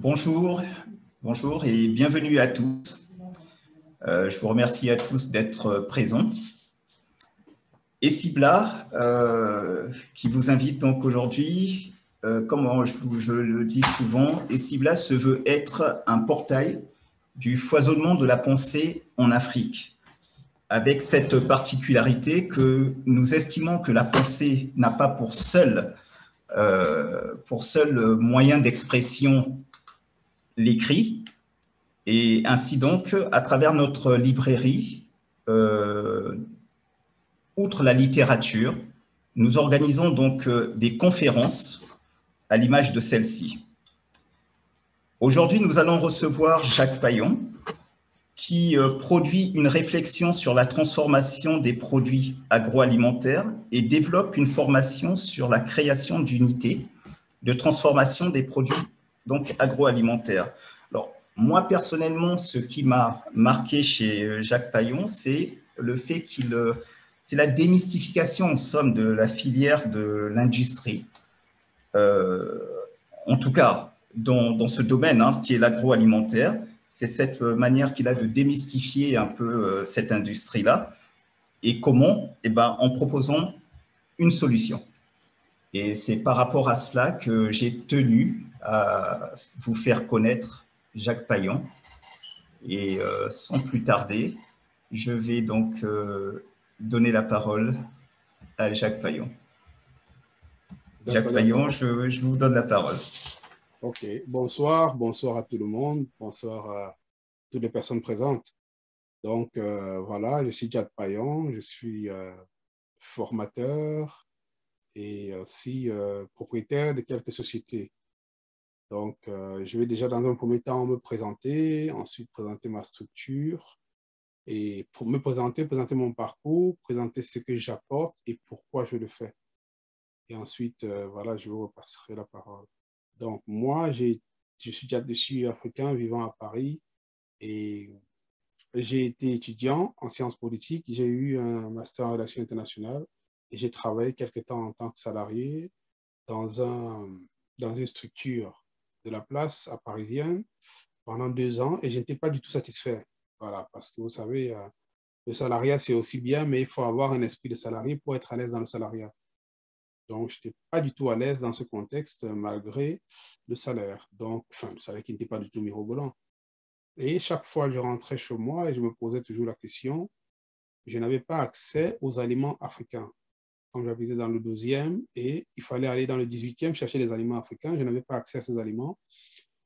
Bonjour, bonjour et bienvenue à tous. Je vous remercie à tous d'être présents. Essibla, qui vous invite donc aujourd'hui, comme je le dis souvent, Essibla se veut être un portail du foisonnement de la pensée en Afrique, avec cette particularité que nous estimons que la pensée n'a pas pour seul moyen d'expression l'écrit. Et ainsi donc, à travers notre librairie, outre la littérature, nous organisons donc des conférences à l'image de celle-ci. Aujourd'hui, nous allons recevoir Jacques Payon, qui produit une réflexion sur la transformation des produits agroalimentaires et développe une formation sur la création d'unités de transformation des produits donc agroalimentaires. Alors, moi, personnellement, ce qui m'a marqué chez Jacques Payon, c'est le fait c'est la démystification, en somme, de la filière de l'industrie. En tout cas, dans ce domaine qui est l'agroalimentaire, c'est cette manière qu'il a de démystifier un peu cette industrie-là. Et comment? Eh ben, en proposant une solution. Et c'est par rapport à cela que j'ai tenu à vous faire connaître Jacques Payon. Et sans plus tarder, je vais donc donner la parole à Jacques Payon. Jacques Payon, je vous donne la parole. Ok, bonsoir à tout le monde, bonsoir à toutes les personnes présentes. Donc voilà, je suis Jacques Payon, je suis formateur et aussi propriétaire de quelques sociétés. Donc je vais déjà dans un premier temps me présenter, ensuite présenter ma structure et pour me présenter mon parcours, présenter ce que j'apporte et pourquoi je le fais. Et ensuite, voilà, je vous repasserai la parole. Donc, moi, je suis africain vivant à Paris et j'ai été étudiant en sciences politiques. J'ai eu un master en relations internationales et j'ai travaillé quelque temps en tant que salarié dans dans une structure de la place à Parisienne pendant 2 ans et je n'étais pas du tout satisfait. Voilà, parce que vous savez, le salariat, c'est aussi bien, mais il faut avoir un esprit de salarié pour être à l'aise dans le salariat. Donc, je n'étais pas du tout à l'aise dans ce contexte, malgré le salaire. Donc, enfin, le salaire qui n'était pas du tout mirobolant. Et chaque fois, je rentrais chez moi et je me posais toujours la question, je n'avais pas accès aux aliments africains. Comme j'habitais dans le 12e et il fallait aller dans le 18e chercher des aliments africains, je n'avais pas accès à ces aliments.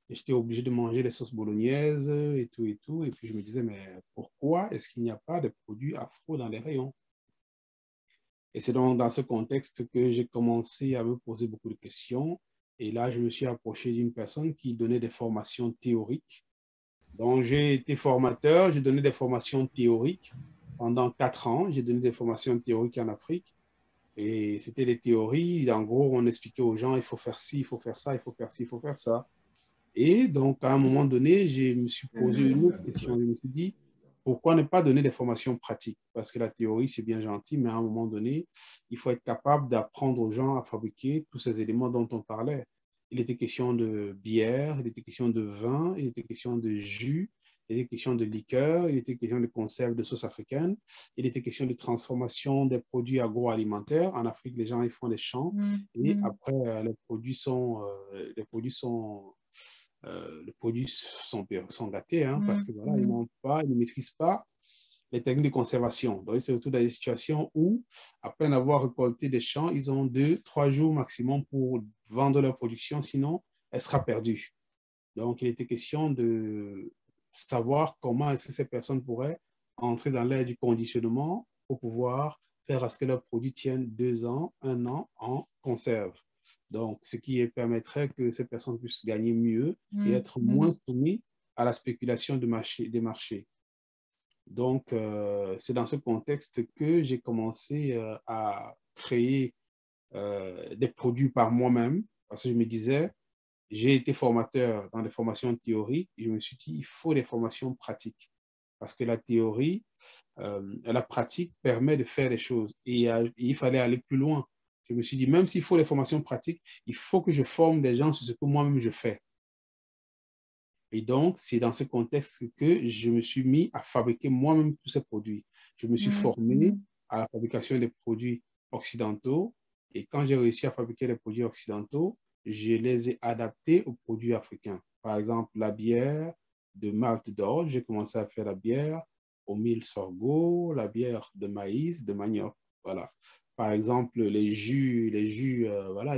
Et j'étais obligé de manger les sauces bolognaises et tout et tout. Et puis, je me disais, mais pourquoi est-ce qu'il n'y a pas de produits afro dans les rayons? Et c'est donc dans ce contexte que j'ai commencé à me poser beaucoup de questions. Et là, je me suis approché d'une personne qui donnait des formations théoriques. Donc, j'ai été formateur, j'ai donné des formations théoriques pendant 4 ans. J'ai donné des formations théoriques en Afrique. Et c'était des théories. En gros, on expliquait aux gens, il faut faire ci, il faut faire ça, il faut faire ci, il faut faire ça. Et donc, à un moment donné, je me suis posé une autre question. Je me suis dit, pourquoi ne pas donner des formations pratiques? Parce que la théorie, c'est bien gentil, mais à un moment donné, il faut être capable d'apprendre aux gens à fabriquer tous ces éléments dont on parlait. Il était question de bière, il était question de vin, il était question de jus, il était question de liqueur, il était question de conserve de sauce africaine, il était question de transformation des produits agroalimentaires. En Afrique, les gens ils font des champs et après, les produits sont gâtés parce que voilà, ils ne maîtrisent pas les techniques de conservation. Donc, c'est surtout dans des situations où, après avoir récolté des champs, ils ont 2, 3 jours maximum pour vendre leur production, sinon, elle sera perdue. Donc, il était question de savoir comment est-ce que ces personnes pourraient entrer dans l'ère du conditionnement pour pouvoir faire à ce que leurs produits tiennent 2 ans, 1 an en conserve. Donc, ce qui permettrait que ces personnes puissent gagner mieux et être moins soumises à la spéculation des marchés. Donc, c'est dans ce contexte que j'ai commencé à créer des produits par moi-même parce que je me disais, j'ai été formateur dans des formations théoriques et je me suis dit, il faut des formations pratiques parce que la théorie, la pratique permet de faire des choses et il fallait aller plus loin. Je me suis dit, même s'il faut des formations pratiques, il faut que je forme des gens sur ce que moi-même je fais. Et donc, c'est dans ce contexte que je me suis mis à fabriquer moi-même tous ces produits. Je me suis formé à la fabrication des produits occidentaux. Et quand j'ai réussi à fabriquer les produits occidentaux, je les ai adaptés aux produits africains. Par exemple, la bière de Malte d'Orge, j'ai commencé à faire la bière au mil sorgho, la bière de maïs, de manioc. Voilà. Par exemple, voilà,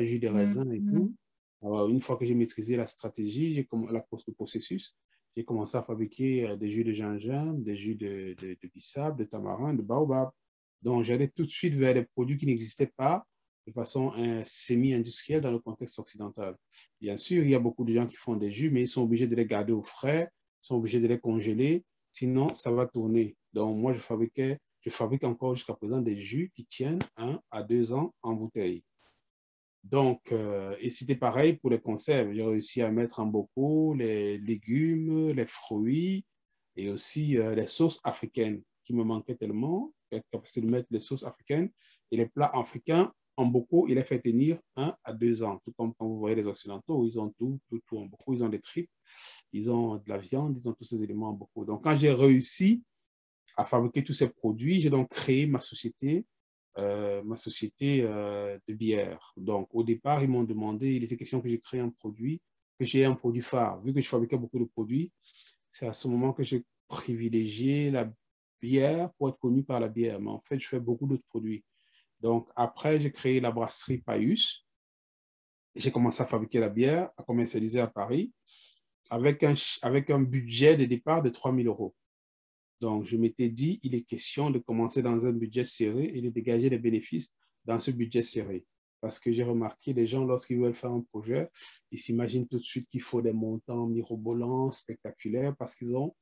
jus de raisin et tout. Alors, une fois que j'ai maîtrisé la stratégie, le processus, j'ai commencé à fabriquer des jus de gingembre, des jus de bissap, de tamarin, de baobab. Donc, j'allais tout de suite vers des produits qui n'existaient pas de façon semi-industrielle dans le contexte occidental. Bien sûr, il y a beaucoup de gens qui font des jus, mais ils sont obligés de les garder au frais, ils sont obligés de les congeler, sinon ça va tourner. Donc, moi, je fabrique encore jusqu'à présent des jus qui tiennent 1 à 2 ans en bouteille. Donc, et c'était pareil pour les conserves. J'ai réussi à mettre en bocaux les légumes, les fruits et aussi les sauces africaines qui me manquaient tellement, la capacité de mettre les sauces africaines et les plats africains en bocaux, il les fait tenir 1 à 2 ans. Tout comme quand vous voyez les Occidentaux, ils ont tout en bocaux. Ils ont des tripes, ils ont de la viande, ils ont tous ces éléments en bocaux. Donc, quand j'ai réussi à fabriquer tous ces produits, j'ai donc créé ma société de bière. Donc, au départ, ils m'ont demandé, il était question que j'ai créé un produit, que j'ai un produit phare. Vu que je fabriquais beaucoup de produits, c'est à ce moment que j'ai privilégié la bière pour être connu par la bière. Mais en fait, je fais beaucoup d'autres produits. Donc, après, j'ai créé la brasserie Paius. J'ai commencé à fabriquer la bière, à commercialiser à Paris, avec un budget de départ de 3 000 euros. Donc, je m'étais dit, il est question de commencer dans un budget serré et de dégager des bénéfices dans ce budget serré. Parce que j'ai remarqué, les gens, lorsqu'ils veulent faire un projet, ils s'imaginent tout de suite qu'il faut des montants mirobolants, spectaculaires, parce qu'ils ont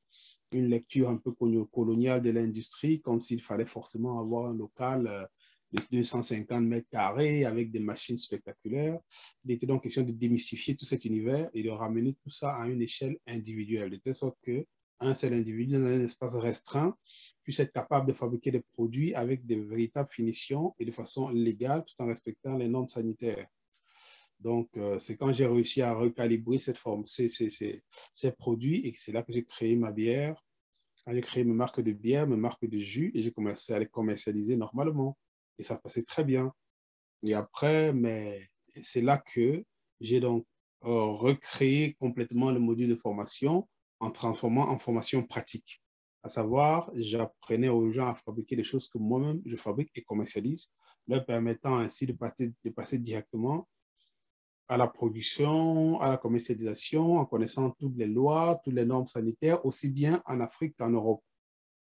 une lecture un peu coloniale de l'industrie, comme s'il fallait forcément avoir un local de 250 mètres carrés avec des machines spectaculaires. Il était donc question de démystifier tout cet univers et de ramener tout ça à une échelle individuelle, de telle sorte que un seul individu dans un espace restreint puisse être capable de fabriquer des produits avec de véritables finitions et de façon légale tout en respectant les normes sanitaires. Donc, c'est quand j'ai réussi à recalibrer ces produits et c'est là que j'ai créé ma bière. J'ai créé mes marques de bière, mes marques de jus et j'ai commencé à les commercialiser normalement. Et ça passait très bien. Et après, c'est là que j'ai donc recréé complètement le module de formation en transformant en formation pratique. À savoir, j'apprenais aux gens à fabriquer des choses que moi-même je fabrique et commercialise, leur permettant ainsi de passer directement à la production, à la commercialisation, en connaissant toutes les lois, toutes les normes sanitaires, aussi bien en Afrique qu'en Europe.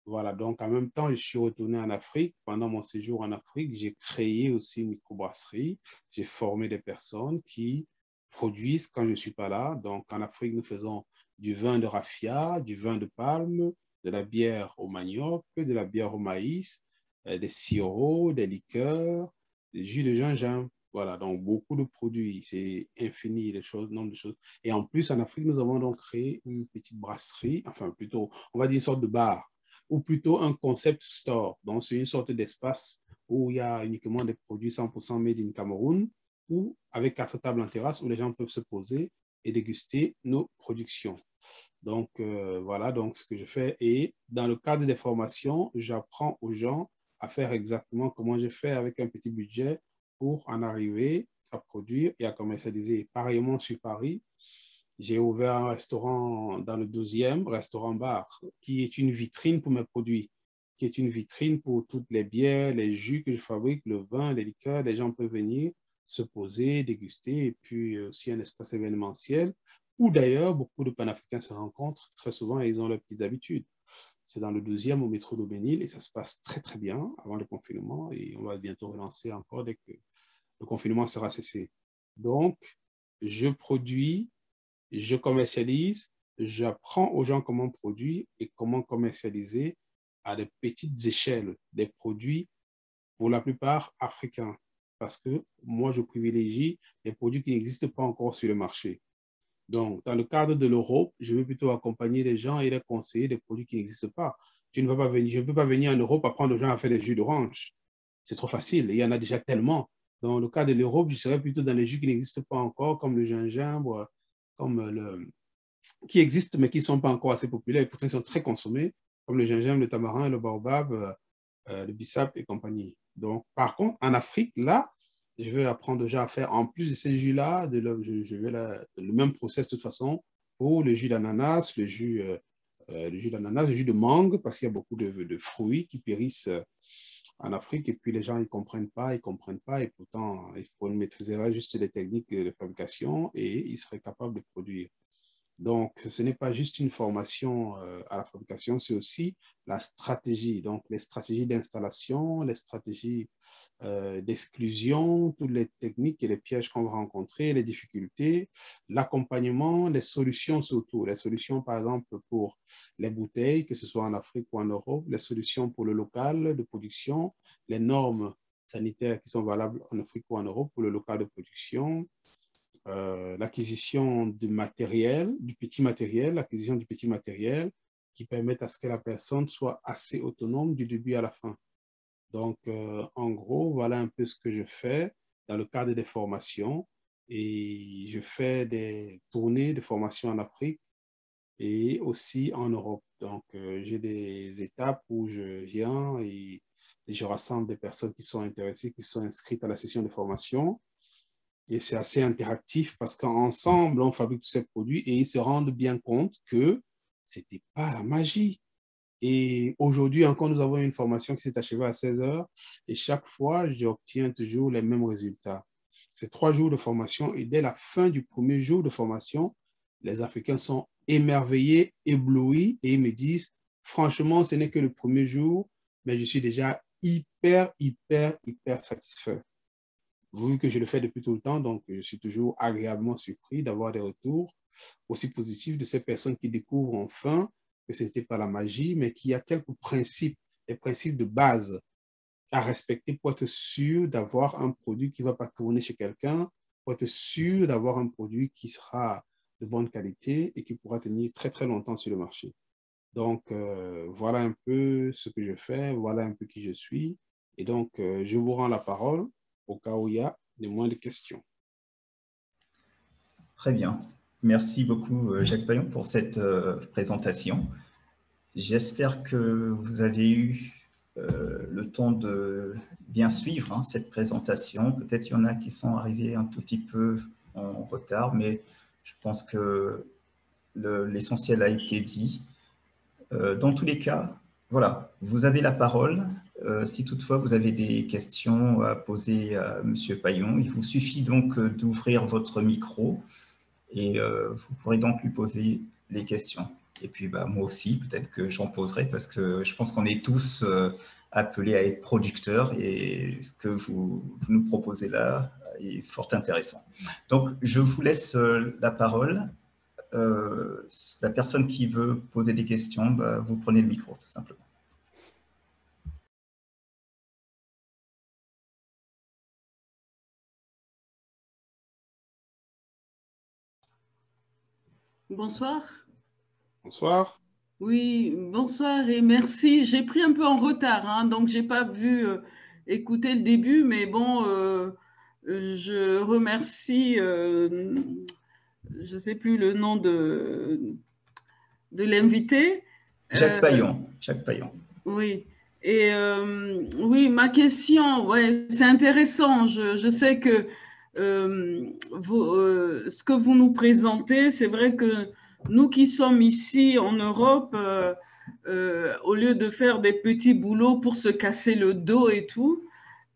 Voilà, donc en même temps, je suis retourné en Afrique. Pendant mon séjour en Afrique, j'ai créé aussi une microbrasserie. J'ai formé des personnes qui produisent quand je ne suis pas là. Donc en Afrique, nous faisons du vin de raffia, du vin de palme, de la bière au manioc, de la bière au maïs, des sirops, des liqueurs, des jus de gingembre. Voilà, donc beaucoup de produits. C'est infini, les choses, nombre de choses. Et en plus, en Afrique, nous avons donc créé une petite brasserie, enfin plutôt, on va dire une sorte de bar ou plutôt un concept store. Donc, c'est une sorte d'espace où il y a uniquement des produits 100% made in Cameroun ou avec 4 tables en terrasse où les gens peuvent se poser et déguster nos productions. Donc, voilà donc ce que je fais. Et dans le cadre des formations, j'apprends aux gens à faire exactement comment je fais avec un petit budget pour en arriver à produire et à commercialiser. Pareillement sur Paris, j'ai ouvert un restaurant dans le 12e, restaurant-bar, qui est une vitrine pour mes produits, qui est une vitrine pour toutes les bières, les jus que je fabrique, le vin, les liqueurs. Les gens peuvent venir se poser, déguster, et puis aussi un espace événementiel où d'ailleurs beaucoup de panafricains se rencontrent très souvent et ils ont leurs petites habitudes. C'est dans le 12e au métro d'Aubénil et ça se passe très très bien avant le confinement et on va bientôt relancer encore dès que le confinement sera cessé. Donc, je produis, je commercialise, j'apprends aux gens comment produire et comment commercialiser à de petites échelles des produits, pour la plupart africains. Parce que moi, je privilégie les produits qui n'existent pas encore sur le marché. Donc, dans le cadre de l'Europe, je veux plutôt accompagner les gens et les conseiller des produits qui n'existent pas. Tu ne vas pas venir, je ne peux pas venir en Europe apprendre aux gens à faire des jus d'orange. C'est trop facile. Il y en a déjà tellement. Dans le cas de l'Europe, je serais plutôt dans les jus qui n'existent pas encore, comme le gingembre, comme qui existent, mais qui ne sont pas encore assez populaires, et pourtant ils sont très consommés, comme le gingembre, le tamarin, le baobab, le bissap et compagnie. Donc, par contre, en Afrique, là, je vais apprendre déjà à faire, en plus de ces jus-là, je vais le même process de toute façon pour le jus d'ananas, le jus d'ananas, le jus de mangue, parce qu'il y a beaucoup de fruits qui périssent en Afrique, et puis les gens, ils comprennent pas, et pourtant, il faut maîtriser juste les techniques de fabrication et ils seraient capables de produire. Donc, ce n'est pas juste une formation à la fabrication, c'est aussi la stratégie. Donc, les stratégies d'installation, les stratégies d'exclusion, toutes les techniques et les pièges qu'on va rencontrer, les difficultés, l'accompagnement, les solutions surtout. Les solutions, par exemple, pour les bouteilles, que ce soit en Afrique ou en Europe, les solutions pour le local de production, les normes sanitaires qui sont valables en Afrique ou en Europe pour le local de production, l'acquisition du matériel, l'acquisition du petit matériel qui permettent à ce que la personne soit assez autonome du début à la fin. Donc, en gros, voilà un peu ce que je fais dans le cadre des formations. Et je fais des tournées de formation en Afrique et aussi en Europe. Donc, j'ai des étapes où je viens et je rassemble des personnes qui sont intéressées, qui sont inscrites à la session de formation. Et c'est assez interactif parce qu'ensemble, on fabrique tous ces produits et ils se rendent bien compte que ce n'était pas la magie. Et aujourd'hui encore, nous avons une formation qui s'est achevée à 16 heures et chaque fois, j'obtiens toujours les mêmes résultats. C'est 3 jours de formation et dès la fin du premier jour de formation, les Africains sont émerveillés, éblouis et ils me disent, franchement, ce n'est que le premier jour, mais je suis déjà hyper satisfait. Vu que je le fais depuis tout le temps, donc je suis toujours agréablement surpris d'avoir des retours aussi positifs de ces personnes qui découvrent enfin que ce n'était pas la magie, mais qu'il y a quelques principes, des principes de base à respecter pour être sûr d'avoir un produit qui ne va pas tourner chez quelqu'un, pour être sûr d'avoir un produit qui sera de bonne qualité et qui pourra tenir très longtemps sur le marché. Donc, voilà un peu ce que je fais, voilà un peu qui je suis. Et donc, je vous rends la parole au cas où il y a des moindres questions. Très bien. Merci beaucoup, Jacques Paillon, pour cette présentation. J'espère que vous avez eu le temps de bien suivre cette présentation. Peut-être qu'il y en a qui sont arrivés un tout petit peu en retard, mais je pense que l'essentiel a été dit. Dans tous les cas, voilà, vous avez la parole. Si toutefois vous avez des questions à poser à M. Paillon, il vous suffit donc d'ouvrir votre micro et vous pourrez donc lui poser les questions. Et puis moi aussi, peut-être que j'en poserai parce que je pense qu'on est tous appelés à être producteurs et ce que vous nous proposez là est fort intéressant. Donc, je vous laisse la parole. La personne qui veut poser des questions, vous prenez le micro, tout simplement. Bonsoir. Bonsoir. Oui, bonsoir et merci. J'ai pris un peu en retard, donc je n'ai pas vu écouter le début, mais bon, je remercie, je ne sais plus le nom de l'invité. Jacques Paillon. Jacques Paillon. Oui. Et oui, ma question, ouais, c'est intéressant. Je sais que ce que vous nous présentez, c'est vrai que nous qui sommes ici en Europe, au lieu de faire des petits boulots pour se casser le dos et tout,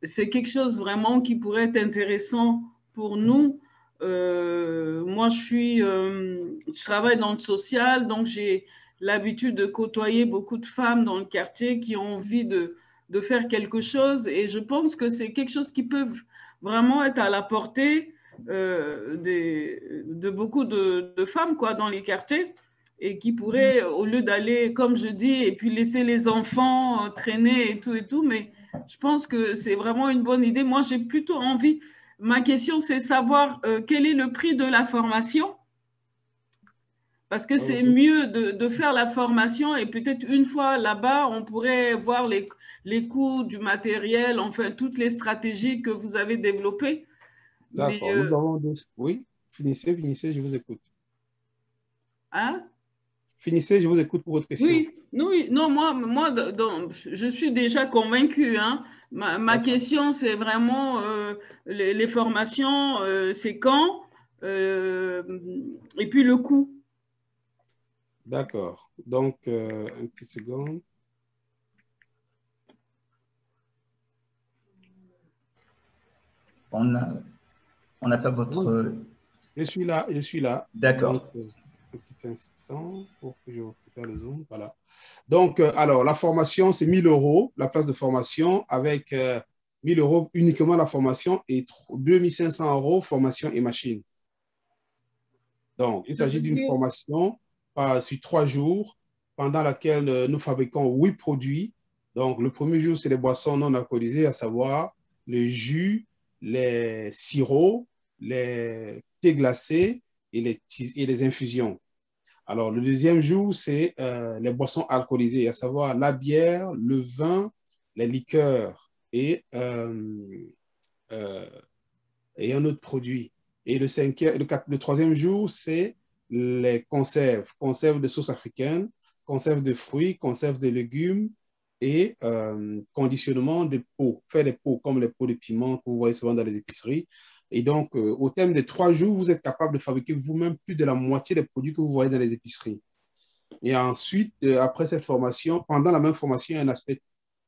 c'est quelque chose vraiment qui pourrait être intéressant pour nous. Moi, je travaille dans le social, donc j'ai l'habitude de côtoyer beaucoup de femmes dans le quartier qui ont envie de faire quelque chose. Et je pense que c'est quelque chose qui peut vraiment être à la portée de beaucoup de femmes quoi, dans les quartiers et qui pourraient, au lieu d'aller, comme je dis, et puis laisser les enfants traîner et tout, mais je pense que c'est vraiment une bonne idée. Moi, j'ai plutôt envie, ma question, c'est savoir quel est le prix de la formation. Parce que c'est mieux de faire la formation et peut-être une fois là-bas, on pourrait voir les coûts du matériel, enfin, toutes les stratégies que vous avez développées. D'accord, nous avons deux. Oui, finissez, je vous écoute. Hein? Finissez, je vous écoute pour votre question. Oui, oui, non, je suis déjà convaincue, hein. Ma question, c'est vraiment les formations, c'est quand, et puis le coût. D'accord. Donc, une petite seconde. On n'a pas votre... Je suis là, je suis là. D'accord. Donc, un petit instant pour que je récupère le Zoom. Voilà. Donc, alors, la formation, c'est 1 000 euros, la place de formation, avec 1 000 euros uniquement la formation et 2 500 euros formation et machine. Donc, il s'agit d'une formation sur 3 jours pendant laquelle nous fabriquons 8 produits. Donc, le premier jour, c'est les boissons non alcoolisées, à savoir le jus, les sirops, les thés glacés et les infusions. Alors, le deuxième jour, c'est les boissons alcoolisées, à savoir la bière, le vin, les liqueurs et un autre produit. Et le troisième jour, c'est les conserves, conserves de sauce africaine, conserves de fruits, conserves de légumes et conditionnement de pots, faire des pots comme les pots de piment que vous voyez souvent dans les épiceries. Et donc, au terme de 3 jours, vous êtes capable de fabriquer vous-même plus de la moitié des produits que vous voyez dans les épiceries. Et ensuite, après cette formation, pendant la même formation, il y a un aspect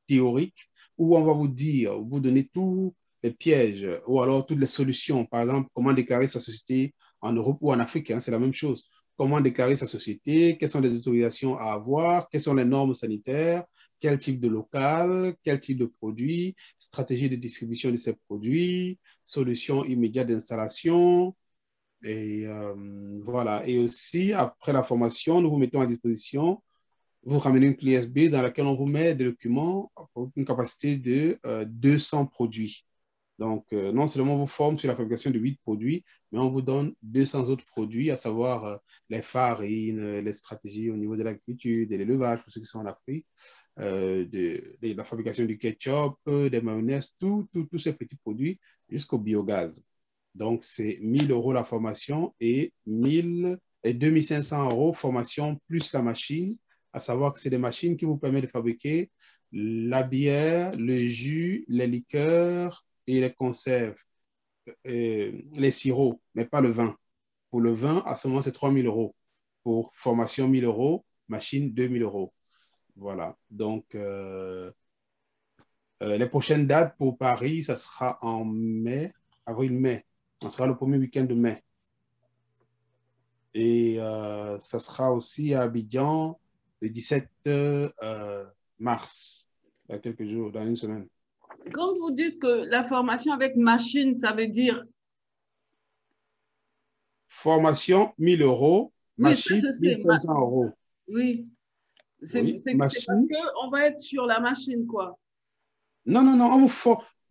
théorique où on va vous dire, vous donner tous les pièges ou alors toutes les solutions. Par exemple, comment déclarer sa société en Europe ou en Afrique, hein, c'est la même chose. Comment déclarer sa société, quelles sont les autorisations à avoir, quelles sont les normes sanitaires, quel type de local, quel type de produit, stratégie de distribution de ces produits, solutions immédiates d'installation. Et voilà. Et aussi, après la formation, nous vous mettons à disposition, vous ramenez une clé USB dans laquelle on vous met des documents pour une capacité de 200 produits. Donc, non seulement on vous forme sur la fabrication de 8 produits, mais on vous donne 200 autres produits, à savoir les farines, les stratégies au niveau de l'agriculture, de l'élevage, pour ceux qui sont en Afrique, de la fabrication du ketchup, des mayonnaises, tous ces petits produits jusqu'au biogaz. Donc, c'est 1 000 euros la formation et 2 500 euros formation plus la machine, à savoir que c'est des machines qui vous permettent de fabriquer la bière, le jus, les liqueurs et les conserves, les sirops, mais pas le vin. Pour le vin, à ce moment, c'est 3 000 euros. Pour formation, 1 000 euros, machine, 2 000 euros. Voilà. Donc, les prochaines dates pour Paris, ça sera en mai, avril-mai. Ça sera le premier week-end de mai. Et ça sera aussi à Abidjan le 17 mars, il y a quelques jours, dans une semaine. Quand vous dites que la formation avec machine, ça veut dire... Formation, 1 000 euros, machine, oui, 1 500 euros. Oui, Oui, c'est parce qu'on va être sur la machine, quoi. Non,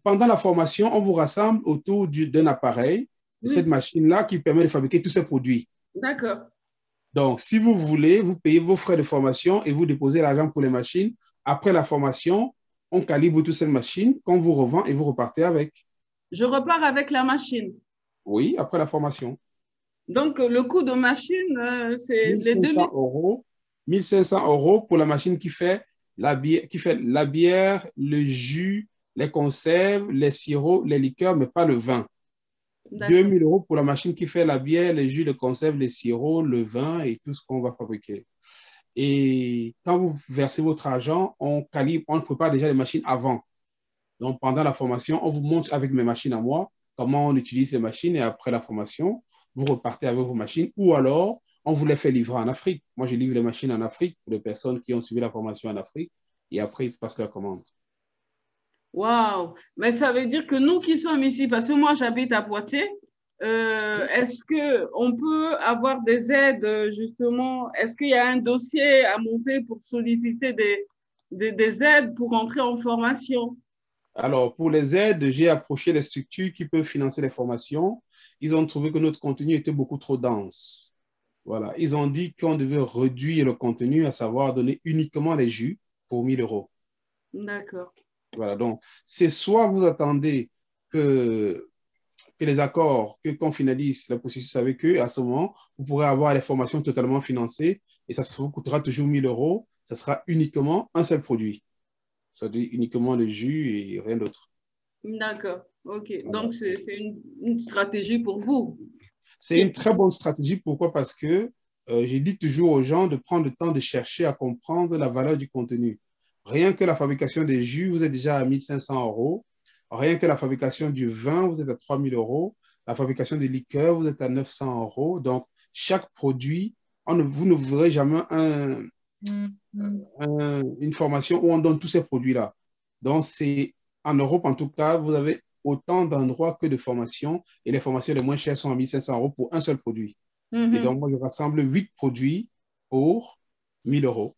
pendant la formation, on vous rassemble autour d'un appareil, de cette machine-là qui permet de fabriquer tous ces produits. D'accord. Donc, si vous voulez, vous payez vos frais de formation et vous déposez l'argent pour les machines. Après la formation, on calibre toutes ces machines qu'on vous revend et vous repartez avec. Je repars avec la machine. Oui, après la formation. Donc, le coût de machine, c'est les 1 500 euros. 1 500 euros pour la machine qui fait la bière, le jus, les conserves, les sirops, les liqueurs, mais pas le vin. 2 000 euros pour la machine qui fait la bière, les jus, les conserves, les sirops, le vin et tout ce qu'on va fabriquer. Et quand vous versez votre argent, on prépare déjà les machines avant. Donc, pendant la formation, on vous montre avec mes machines à moi comment on utilise les machines et après la formation, vous repartez avec vos machines ou alors on vous les fait livrer en Afrique. Moi, je livre les machines en Afrique pour les personnes qui ont suivi la formation en Afrique et après, ils passent leur commande. Waouh! Mais ça veut dire que nous qui sommes ici, parce que moi, j'habite à Poitiers, est-ce qu'on peut avoir des aides, justement? Est-ce qu'il y a un dossier à monter pour solliciter des aides pour entrer en formation? Alors, pour les aides, j'ai approché les structures qui peuvent financer les formations. Ils ont trouvé que notre contenu était beaucoup trop dense. Voilà. Ils ont dit qu'on devait réduire le contenu, à savoir donner uniquement les jus pour 1 000 euros. D'accord. Voilà. Donc, c'est soit vous attendez que que les accords, qu'on finalise le processus avec eux, à ce moment, vous pourrez avoir les formations totalement financées et ça vous coûtera toujours 1 000 €. Ça sera uniquement un seul produit. Ça dit uniquement le jus et rien d'autre. D'accord, ok. Voilà. Donc, c'est une stratégie pour vous. C'est une très bonne stratégie. Pourquoi? Parce que j'ai dit toujours aux gens de prendre le temps de chercher à comprendre la valeur du contenu. Rien que la fabrication des jus, vous êtes déjà à 1 500 €. Rien que la fabrication du vin, vous êtes à 3 000 €. La fabrication des liqueurs, vous êtes à 900 €. Donc, chaque produit, vous ne verrez jamais une formation où on donne tous ces produits-là. Donc, c'est en Europe, en tout cas, vous avez autant d'endroits que de formations et les formations les moins chères sont à 1 500 € pour un seul produit. Et donc, moi, je rassemble 8 produits pour 1 000 €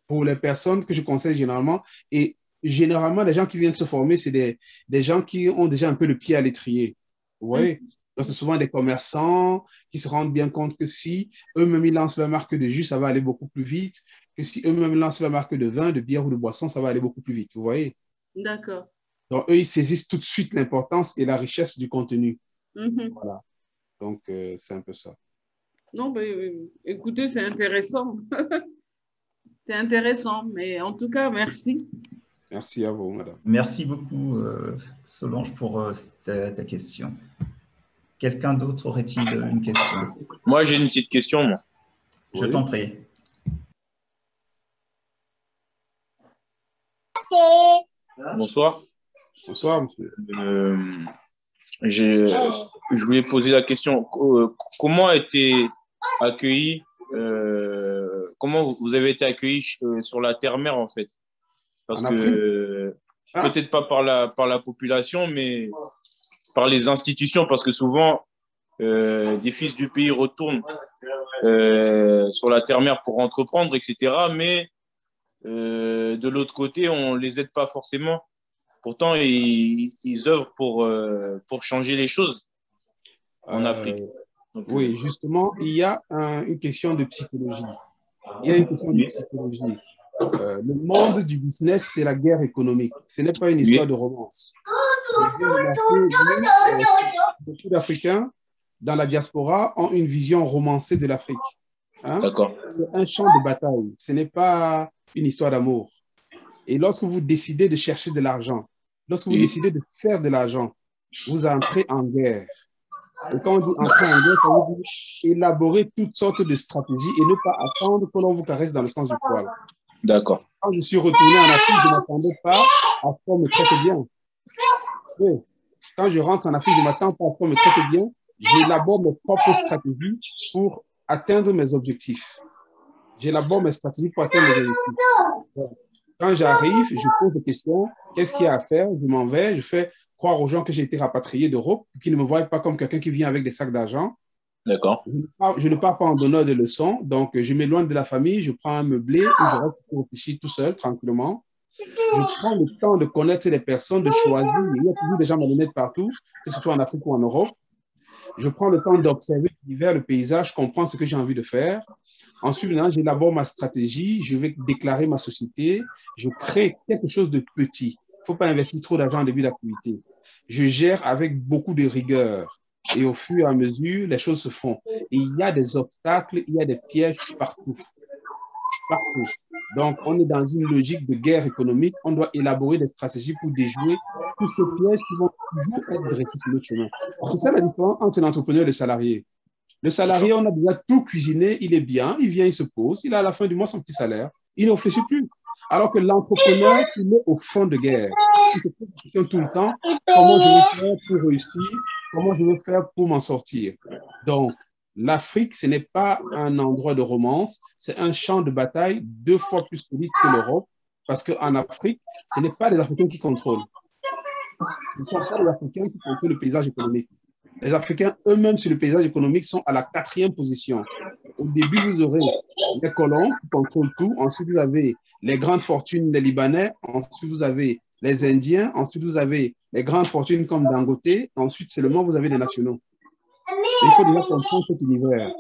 pour les personnes que je conseille généralement. Et généralement, les gens qui viennent se former, c'est des gens qui ont déjà un peu le pied à l'étrier. Vous voyez? Donc, c'est souvent des commerçants qui se rendent bien compte que si eux-mêmes ils lancent leur marque de jus, ça va aller beaucoup plus vite que si eux-mêmes lancent leur marque de vin, de bière ou de boisson, ça va aller beaucoup plus vite. Vous voyez? D'accord. Donc, eux, ils saisissent tout de suite l'importance et la richesse du contenu. Voilà. Donc, c'est un peu ça. Non, mais écoutez, c'est intéressant. C'est intéressant, mais en tout cas, merci. Merci à vous, madame. Merci beaucoup, Solange, pour ta question. Quelqu'un d'autre aurait-il une question? Moi, j'ai une petite question, moi. Je t'en prie. Bonsoir. Bonsoir, monsieur. Je voulais poser la question. Comment a été accueilli, comment vous avez été accueilli sur la terre-mère, en fait? Parce que peut-être pas par la population, mais par les institutions, parce que souvent, des fils du pays retournent sur la terre-mère pour entreprendre, etc. Mais de l'autre côté, on ne les aide pas forcément. Pourtant, ils œuvrent pour changer les choses en Afrique. Donc, oui, justement, il y a une question de psychologie. Il y a une question de psychologie. Le monde du business, c'est la guerre économique. Ce n'est pas une histoire de romance. Beaucoup d'Africains dans la diaspora ont une vision romancée de l'Afrique. Hein? D'accord. C'est un champ de bataille. Ce n'est pas une histoire d'amour. Et lorsque vous décidez de chercher de l'argent, lorsque vous décidez de faire de l'argent, vous entrez en guerre. Et quand on dit entrer en guerre, ça veut dire élaborer toutes sortes de stratégies et ne pas attendre que l'on vous caresse dans le sens du poil. D'accord. Quand je suis retourné en Afrique, je ne m'attendais pas à ce qu'on me traite bien. Oui. Quand je rentre en Afrique, je ne m'attends pas à ce qu'on me traite bien. J'élabore mes propres stratégies pour atteindre mes objectifs. J'élabore mes stratégies pour atteindre mes objectifs. Quand j'arrive, je pose des questions. Qu'est-ce qu'il y a à faire? Je m'en vais. Je fais croire aux gens que j'ai été rapatrié d'Europe, qu'ils ne me voient pas comme quelqu'un qui vient avec des sacs d'argent. D'accord. Je ne pars pas en donneur de leçons. Donc, je m'éloigne de la famille. Je prends un meublé et je reste pour réfléchir tout seul, tranquillement. Je prends le temps de connaître les personnes, de choisir. Il y a toujours des gens malhonnêtes partout, que ce soit en Afrique ou en Europe. Je prends le temps d'observer l'univers, le paysage, comprendre ce que j'ai envie de faire. Ensuite, j'élabore ma stratégie, je vais déclarer ma société, je crée quelque chose de petit. Il ne faut pas investir trop d'argent en début d'activité. Je gère avec beaucoup de rigueur et au fur et à mesure, les choses se font. Et il y a des obstacles, il y a des pièges partout. Partout. Donc, on est dans une logique de guerre économique. On doit élaborer des stratégies pour déjouer tous ces pièges qui vont toujours être dressés sur notre chemin. C'est ça la différence entre l'entrepreneur et le salarié. Le salarié, on a déjà tout cuisiné, il est bien, il vient, il se pose, il a à la fin du mois son petit salaire, il ne réfléchit plus. Alors que l'entrepreneur, il est au fond de guerre. Il se pose la question tout le temps, comment je vais faire pour réussir, comment je vais faire pour m'en sortir. Donc, l'Afrique, ce n'est pas un endroit de romance, c'est un champ de bataille 2 fois plus solide que l'Europe, parce qu'en Afrique, ce n'est pas les Africains qui contrôlent. Ce ne sont pas les Africains qui contrôlent le paysage économique. Les Africains eux-mêmes sur le paysage économique sont à la 4e position. Au début, vous aurez les colons qui contrôlent tout. Ensuite, vous avez les grandes fortunes des Libanais. Ensuite, vous avez les Indiens. Ensuite, vous avez les grandes fortunes comme Dangote. Ensuite, seulement, vous avez les nationaux. Et il faut déjà comprendre cet univers.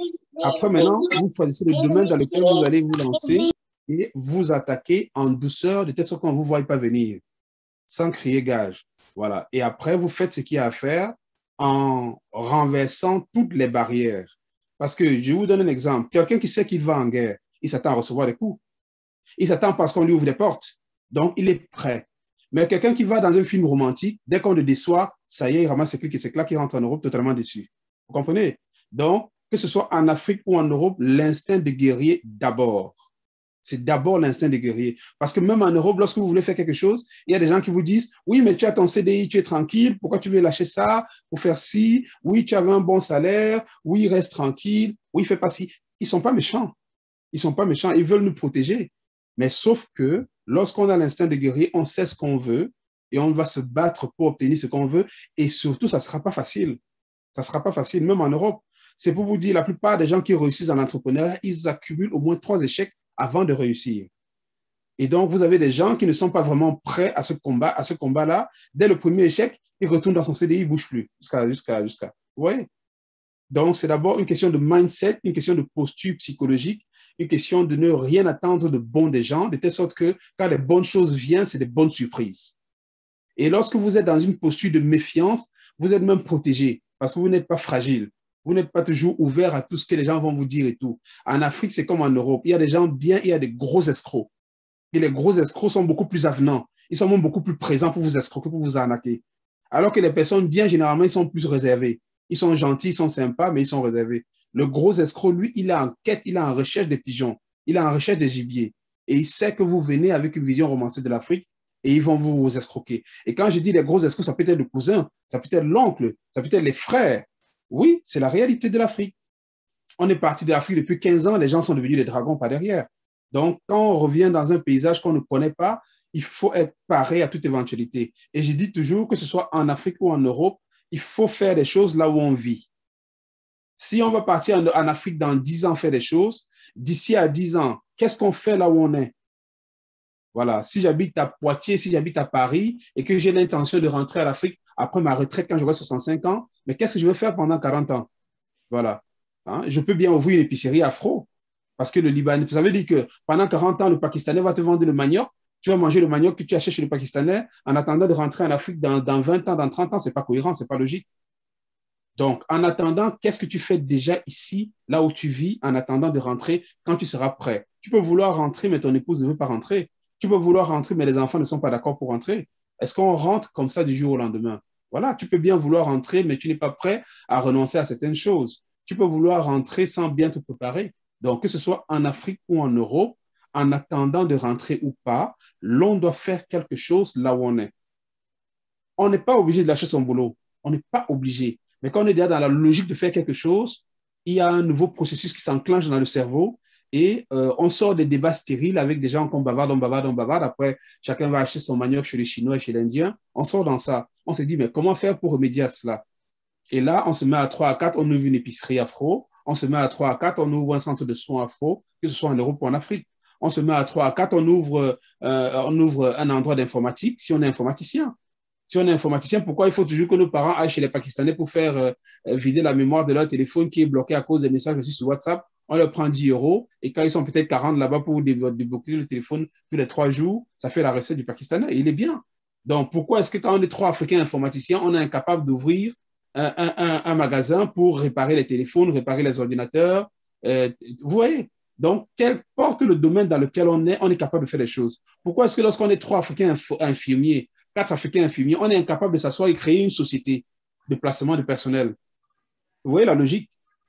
Après, maintenant, vous choisissez le domaine dans lequel vous allez vous lancer et vous attaquer en douceur, de telle sorte qu'on ne vous voit pas venir, sans crier gage. Voilà. Et après, vous faites ce qu'il y a à faire en renversant toutes les barrières. Parce que je vous donne un exemple. Quelqu'un qui sait qu'il va en guerre, il s'attend à recevoir des coups. Il s'attend parce qu'on lui ouvre des portes. Donc, il est prêt. Mais quelqu'un qui va dans un film romantique, dès qu'on le déçoit, ça y est, il ramasse ses clics et ses claques, il rentre en Europe totalement déçu. Vous comprenez? Donc, que ce soit en Afrique ou en Europe, l'instinct de guerrier d'abord. C'est d'abord l'instinct de guerrier. Parce que même en Europe, lorsque vous voulez faire quelque chose, il y a des gens qui vous disent, oui, mais tu as ton CDI, tu es tranquille, pourquoi tu veux lâcher ça pour faire ci? Oui, tu avais un bon salaire, oui, reste tranquille, oui, fais pas ci. Ils sont pas méchants. Ils sont pas méchants, ils veulent nous protéger. Mais sauf que lorsqu'on a l'instinct de guerrier, on sait ce qu'on veut et on va se battre pour obtenir ce qu'on veut. Et surtout, ça sera pas facile. Ça sera pas facile, même en Europe. C'est pour vous dire, la plupart des gens qui réussissent en entrepreneuriat, ils accumulent au moins 3 échecs avant de réussir. Et donc, vous avez des gens qui ne sont pas vraiment prêts à ce combat-là. Dès le premier échec, il retourne dans son CDI, il ne bouge plus. Jusqu'à. Vous voyez? Donc, c'est d'abord une question de mindset, une question de posture psychologique, une question de ne rien attendre de bon des gens, de telle sorte que quand les bonnes choses viennent, c'est des bonnes surprises. Et lorsque vous êtes dans une posture de méfiance, vous êtes même protégé parce que vous n'êtes pas fragile. Vous n'êtes pas toujours ouvert à tout ce que les gens vont vous dire et tout. En Afrique, c'est comme en Europe. Il y a des gens bien, il y a des gros escrocs. Et les gros escrocs sont beaucoup plus avenants. Ils sont même beaucoup plus présents pour vous escroquer, pour vous arnaquer. Alors que les personnes bien, généralement, ils sont plus réservés. Ils sont gentils, ils sont sympas, mais ils sont réservés. Le gros escroc, lui, il est en quête, il est en recherche des pigeons. Il est en recherche des gibiers. Et il sait que vous venez avec une vision romancée de l'Afrique et ils vont vous escroquer. Et quand je dis les gros escrocs, ça peut être le cousin, ça peut être l'oncle, ça peut être les frères. Oui, c'est la réalité de l'Afrique. On est parti de l'Afrique depuis 15 ans, les gens sont devenus des dragons par derrière. Donc, quand on revient dans un paysage qu'on ne connaît pas, il faut être paré à toute éventualité. Et je dis toujours, que ce soit en Afrique ou en Europe, il faut faire des choses là où on vit. Si on va partir en Afrique dans 10 ans faire des choses, d'ici à 10 ans, qu'est-ce qu'on fait là où on est? Voilà, si j'habite à Poitiers, si j'habite à Paris et que j'ai l'intention de rentrer à l'Afrique après ma retraite quand j'aurai 65 ans, mais qu'est-ce que je vais faire pendant 40 ans? Voilà. Hein? Je peux bien ouvrir une épicerie afro parce que le Libanais, ça veut dire que pendant 40 ans, le Pakistanais va te vendre le manioc. Tu vas manger le manioc que tu achètes chez le Pakistanais en attendant de rentrer en Afrique dans 20 ans, dans 30 ans. Ce n'est pas cohérent, ce n'est pas logique. Donc, en attendant, qu'est-ce que tu fais déjà ici, là où tu vis, en attendant de rentrer quand tu seras prêt? Tu peux vouloir rentrer, mais ton épouse ne veut pas rentrer. Tu peux vouloir rentrer, mais les enfants ne sont pas d'accord pour rentrer. Est-ce qu'on rentre comme ça du jour au lendemain? Voilà, tu peux bien vouloir rentrer, mais tu n'es pas prêt à renoncer à certaines choses. Tu peux vouloir rentrer sans bien te préparer. Donc, que ce soit en Afrique ou en Europe, en attendant de rentrer ou pas, l'on doit faire quelque chose là où on est. On n'est pas obligé de lâcher son boulot. On n'est pas obligé. Mais quand on est déjà dans la logique de faire quelque chose, il y a un nouveau processus qui s'enclenche dans le cerveau et on sort des débats stériles avec des gens qu'on bavarde, on bavarde, on bavarde. Après, chacun va acheter son manioc chez les Chinois et chez l'Indien. On sort dans ça. On se dit, mais comment faire pour remédier à cela? Et là, on se met à 3 à 4, on ouvre une épicerie afro. On se met à 3 à 4, on ouvre un centre de soins afro, que ce soit en Europe ou en Afrique. On se met à 3 à 4, on ouvre un endroit d'informatique si on est informaticien. Si on est informaticien, pourquoi il faut toujours que nos parents aillent chez les Pakistanais pour faire vider la mémoire de leur téléphone qui est bloqué à cause des messages reçus sur WhatsApp? On leur prend 10 euros et quand ils sont peut-être 40 là-bas pour débloquer le téléphone tous les 3 jours, ça fait la recette du Pakistanais et il est bien. Donc, pourquoi est-ce que quand on est 3 Africains informaticiens, on est incapable d'ouvrir un magasin pour réparer les téléphones, réparer les ordinateurs? Vous voyez? Donc, quel porte le domaine dans lequel on est capable de faire des choses. Pourquoi est-ce que lorsqu'on est 3 Africains infirmiers, 4 Africains infirmiers, on est incapable de s'asseoir et créer une société de placement de personnel? Vous voyez la logique?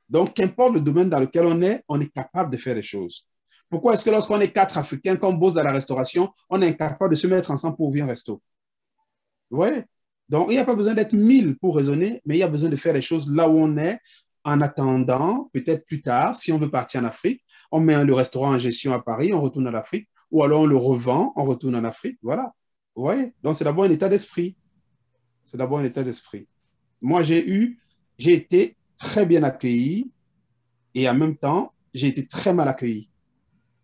Donc, qu'importe le domaine dans lequel on est capable de faire des choses. Pourquoi est-ce que lorsqu'on est 4 Africains, qu'on bosse dans la restauration, on est incapable de se mettre ensemble pour ouvrir un resto? Vous voyez? Donc, il n'y a pas besoin d'être 1000 pour raisonner, mais il y a besoin de faire les choses là où on est, en attendant, peut-être plus tard, si on veut partir en Afrique, on met le restaurant en gestion à Paris, on retourne en Afrique, ou alors on le revend, on retourne en Afrique, voilà. Vous voyez? Donc, c'est d'abord un état d'esprit. C'est d'abord un état d'esprit. Moi, j'ai été très bien accueilli et en même temps, j'ai été très mal accueilli.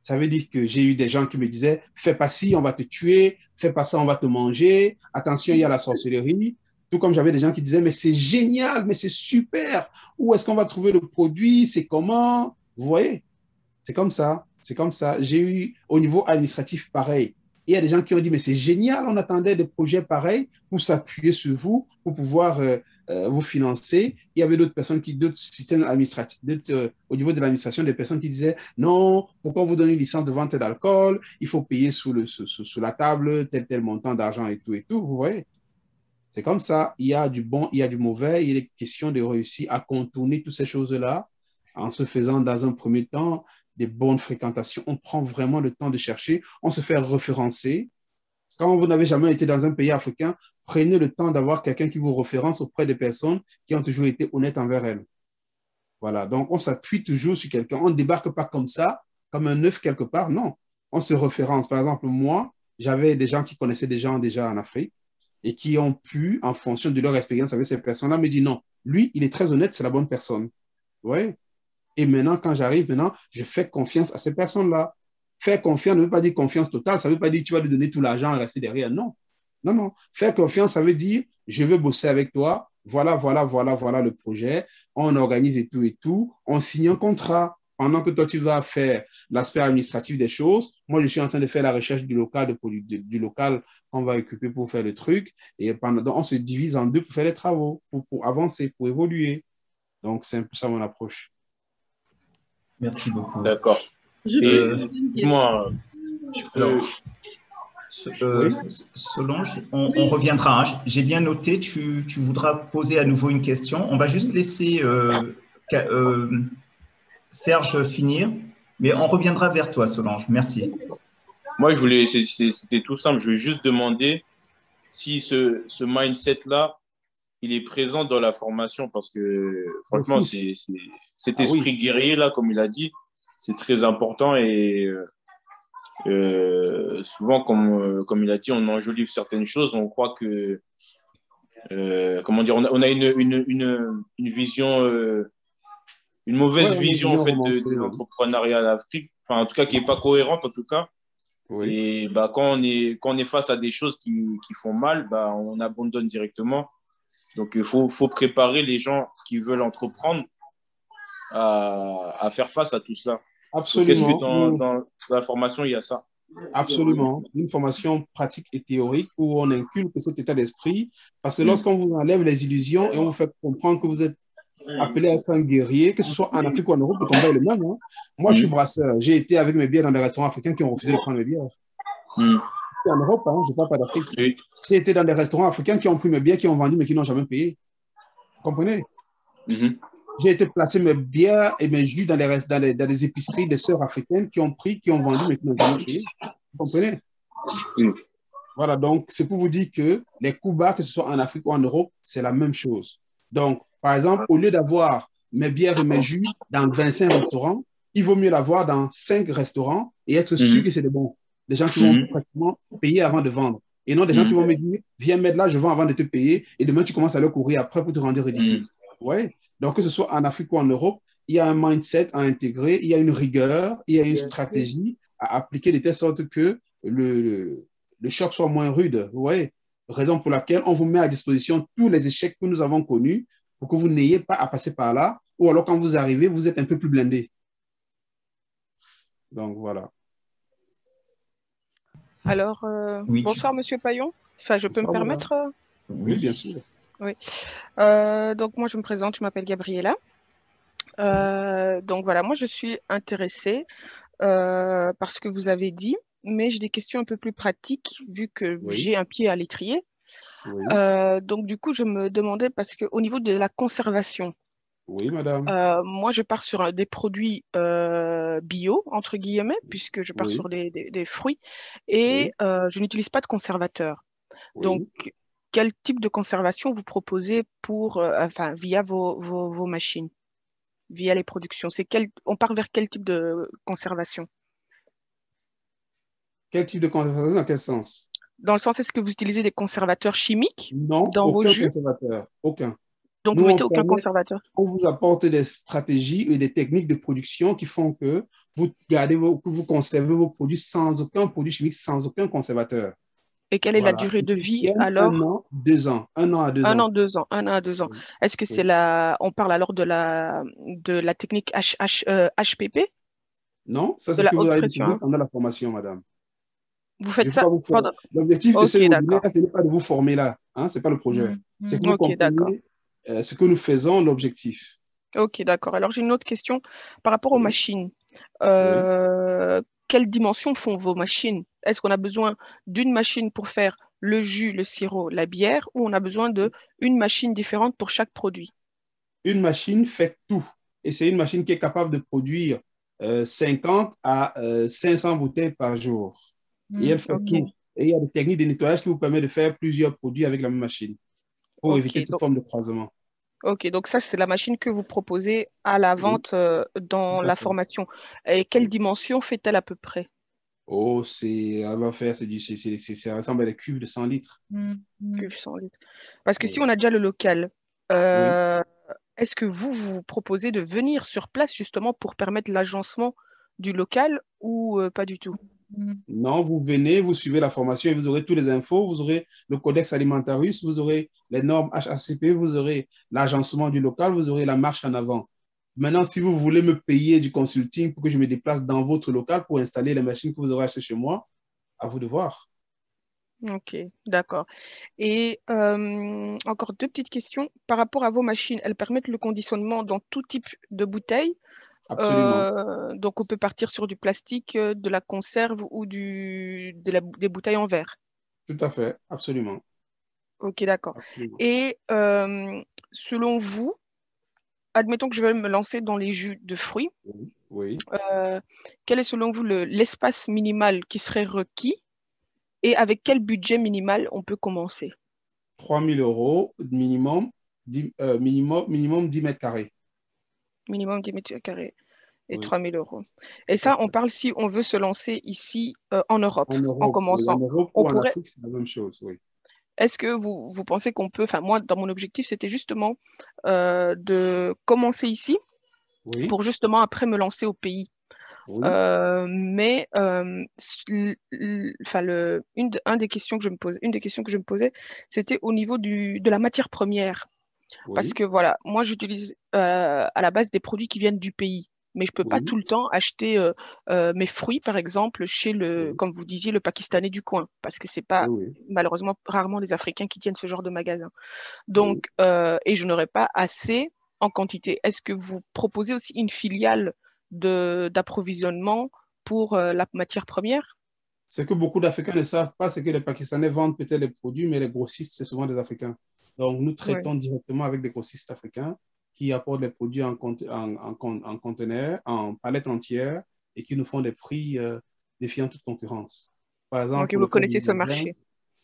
Ça veut dire que j'ai eu des gens qui me disaient « Fais pas ci, on va te tuer. Fais pas ça, on va te manger. Attention, il y a la sorcellerie. » Tout comme j'avais des gens qui disaient « Mais c'est génial, mais c'est super. Où est-ce qu'on va trouver le produit? C'est comment? » Vous voyez? C'est comme ça. C'est comme ça. J'ai eu au niveau administratif pareil. Il y a des gens qui ont dit « Mais c'est génial, on attendait des projets pareils pour s'appuyer sur vous, pour pouvoir vous financer. Il y avait d'autres personnes, d'autres systèmes administratifs, au niveau de l'administration, des personnes qui disaient non, pourquoi vous donnez une licence de vente d'alcool? Il faut payer sous la table tel montant d'argent et tout, vous voyez. C'est comme ça, il y a du bon, il y a du mauvais, il est question de réussir à contourner toutes ces choses-là en se faisant dans un premier temps des bonnes fréquentations. On prend vraiment le temps de chercher, on se fait référencer. Quand vous n'avez jamais été dans un pays africain, prenez le temps d'avoir quelqu'un qui vous référence auprès des personnes qui ont toujours été honnêtes envers elles. Voilà, donc on s'appuie toujours sur quelqu'un. On ne débarque pas comme ça, comme un œuf quelque part, non. On se référence. Par exemple, moi, j'avais des gens qui connaissaient des gens déjà en Afrique et qui ont pu, en fonction de leur expérience avec ces personnes-là, me dire non, lui, il est très honnête, c'est la bonne personne. Ouais. Et maintenant, quand j'arrive, je fais confiance à ces personnes-là. Faire confiance ne veut pas dire confiance totale, ça ne veut pas dire que tu vas lui donner tout l'argent et rester derrière. Non. Non, non. Faire confiance, ça veut dire je veux bosser avec toi, voilà le projet, on organise et tout, on signe un contrat. Pendant que toi, tu vas faire l'aspect administratif des choses, moi, je suis en train de faire la recherche du local qu'on va occuper pour faire le truc. Et donc, on se divise en deux pour faire les travaux, pour avancer, pour évoluer. Donc, c'est un peu ça mon approche. Merci beaucoup. D'accord. Moi, Solange, on reviendra. Hein. J'ai bien noté, tu voudras poser à nouveau une question. On va juste laisser Serge finir, mais on reviendra vers toi, Solange. Merci. Moi, c'était tout simple. Je voulais juste demander si ce mindset-là, il est présent dans la formation, parce que franchement, cet esprit guerrier, là, comme il a dit, c'est très important. Et souvent, comme il a dit, on enjolive certaines choses. On croit que, comment dire, on a une vision, une mauvaise vision en fait de l'entrepreneuriat en Afrique. Enfin, en tout cas, qui n'est pas cohérente en tout cas. Oui. Et quand on est face à des choses qui font mal, on abandonne directement. Donc, il faut préparer les gens qui veulent entreprendre à faire face à tout cela. Absolument. Est-ce que dans la formation, il y a ça? Absolument. Une formation pratique et théorique où on inculque cet état d'esprit. Parce que lorsqu'on vous enlève les illusions et on vous fait comprendre que vous êtes appelé à être un guerrier, que ce soit en Afrique ou en Europe, le combat est le même. Hein. Moi, je suis brasseur. J'ai été avec mes bières dans des restaurants africains qui ont refusé de prendre mes bières. En Europe, hein, je ne parle pas d'Afrique. J'ai été dans des restaurants africains qui ont pris mes bières, qui ont vendu, mais qui n'ont jamais payé. Vous comprenez? J'ai été placer mes bières et mes jus dans les épiceries des sœurs africaines qui ont pris, qui ont vendu, mais qui n'ont jamais payé. Vous comprenez? Voilà, donc c'est pour vous dire que les coups bas, que ce soit en Afrique ou en Europe, c'est la même chose. Donc, par exemple, au lieu d'avoir mes bières et mes jus dans 25 restaurants, il vaut mieux l'avoir dans 5 restaurants et être sûr que c'est des bons. Des gens qui vont pratiquement payer avant de vendre. Et non des gens qui vont me dire, viens m'aider là, je vends avant de te payer. Et demain, tu commences à leur courir après pour te rendre ridicule. Ouais. Donc, que ce soit en Afrique ou en Europe, il y a un mindset à intégrer, il y a une rigueur, il y a une stratégie à appliquer de telle sorte que le choc soit moins rude. Vous voyez? Raison pour laquelle on vous met à disposition tous les échecs que nous avons connus pour que vous n'ayez pas à passer par là. Ou alors, quand vous arrivez, vous êtes un peu plus blindé. Donc, voilà. Alors, bonsoir, Monsieur Payon. Enfin, je peux me permettre Oui, bien sûr. Oui. Donc, moi, je me présente, je m'appelle Gabriela. Donc, voilà, moi, je suis intéressée par ce que vous avez dit, mais j'ai des questions un peu plus pratiques, vu que j'ai un pied à l'étrier. Donc, du coup, je me demandais, parce qu'au niveau de la conservation, oui, madame. Moi, je pars sur des produits bio, entre guillemets, puisque je pars sur des fruits, et je n'utilise pas de conservateur. Donc, quel type de conservation vous proposez via vos machines, via les productions? On part vers quel type de conservation? Quel type de conservation, dans quel sens? Dans le sens, est-ce que vous utilisez des conservateurs chimiques dans vos jus? Conservateur, aucun. Donc, vous mettez aucun conservateur? On vous apporte des stratégies et des techniques de production qui font que vous conservez vos produits sans aucun produit chimique, sans aucun conservateur. Et quelle est la durée de vie alors? 1 an, 2 ans. 1 an à 2 ans. 1 an, 2 ans. 1 an à 2 ans. Est-ce que c'est on parle alors de la technique HPP? Non, ça c'est ce que vous avez dit pendant la formation, madame. Vous faites ça L'objectif de ce webinaire, ce n'est pas de vous former là. Hein, ce n'est pas le projet. C'est que vous compreniez ce que nous faisons, l'objectif. Ok, d'accord. Alors, j'ai une autre question par rapport aux machines. Oui. Quelles dimensions font vos machines? Est-ce qu'on a besoin d'une machine pour faire le jus, le sirop, la bière, ou on a besoin d'une machine différente pour chaque produit? Une machine fait tout. Et c'est une machine qui est capable de produire 50 à 500 bouteilles par jour. Et elle fait Ok, tout. Et il y a des techniques de nettoyage qui vous permettent de faire plusieurs produits avec la même machine pour éviter ok. toute forme de croisement. Ok, donc ça, c'est la machine que vous proposez à la Oui, vente dans tout à la fait. formation. Et quelle Oui. dimension fait-elle à peu près? Oh, elle va faire, ça ressemble à des cubes de 100 litres. Que 100 litres. Parce que si Oui. on a déjà le local, Oui. euh, est-ce que vous proposez de venir sur place justement pour permettre l'agencement du local ou pas du tout? Non, vous venez, vous suivez la formation et vous aurez toutes les infos. Vous aurez le codex alimentarius, vous aurez les normes HACP, vous aurez l'agencement du local, vous aurez la marche en avant. Maintenant, si vous voulez me payer du consulting pour que je me déplace dans votre local pour installer les machines que vous aurez achetées chez moi, à vous de voir. Ok, d'accord. Et encore deux petites questions. Par rapport à vos machines, elles permettent le conditionnement dans tout type de bouteille. Absolument. Donc, on peut partir sur du plastique, de la conserve ou des bouteilles en verre. Tout à fait. Absolument. Ok, d'accord. Absolument. Et selon vous, admettons que je vais me lancer dans les jus de fruits, Oui. Oui. euh, quel est selon vous l'espace minimal qui serait requis et avec quel budget minimal on peut commencer? 3 000 euros minimum, minimum 10 mètres carrés. Minimum 10 mètres carrés et Oui, 3 000 euros. Et tout à ça, on fait. parle si on veut se lancer ici en Europe, En en Europe, oui. En commençant. Europe On ou en pourrait, Afrique, c'est la même chose, oui. est-ce que vous pensez qu'on peut, enfin moi, dans mon objectif, c'était justement de commencer ici Oui, pour justement après me lancer au pays. oui, Mais enfin, une des questions que je me posais, c'était au niveau de la matière première. Parce oui, que voilà, moi j'utilise à la base des produits qui viennent du pays. Mais je ne peux pas oui, tout le temps acheter mes fruits, par exemple, chez oui, comme vous disiez, le Pakistanais du coin. Parce que c'est pas, oui, oui, malheureusement, rarement les Africains qui tiennent ce genre de magasin. oui. Donc, et je n'aurais pas assez en quantité. Est-ce que vous proposez aussi une filiale d'approvisionnement pour la matière première? Ce que beaucoup d'Africains ne savent pas, c'est que les Pakistanais vendent peut-être les produits, mais les grossistes, c'est souvent des Africains. Donc, nous Oui. traitons directement avec des grossistes africains qui apportent les produits en conteneurs, en palettes entières et qui nous font des prix défiant toute concurrence. Par exemple, Donc, pour vous le cas connaissez du ce gingembre, marché.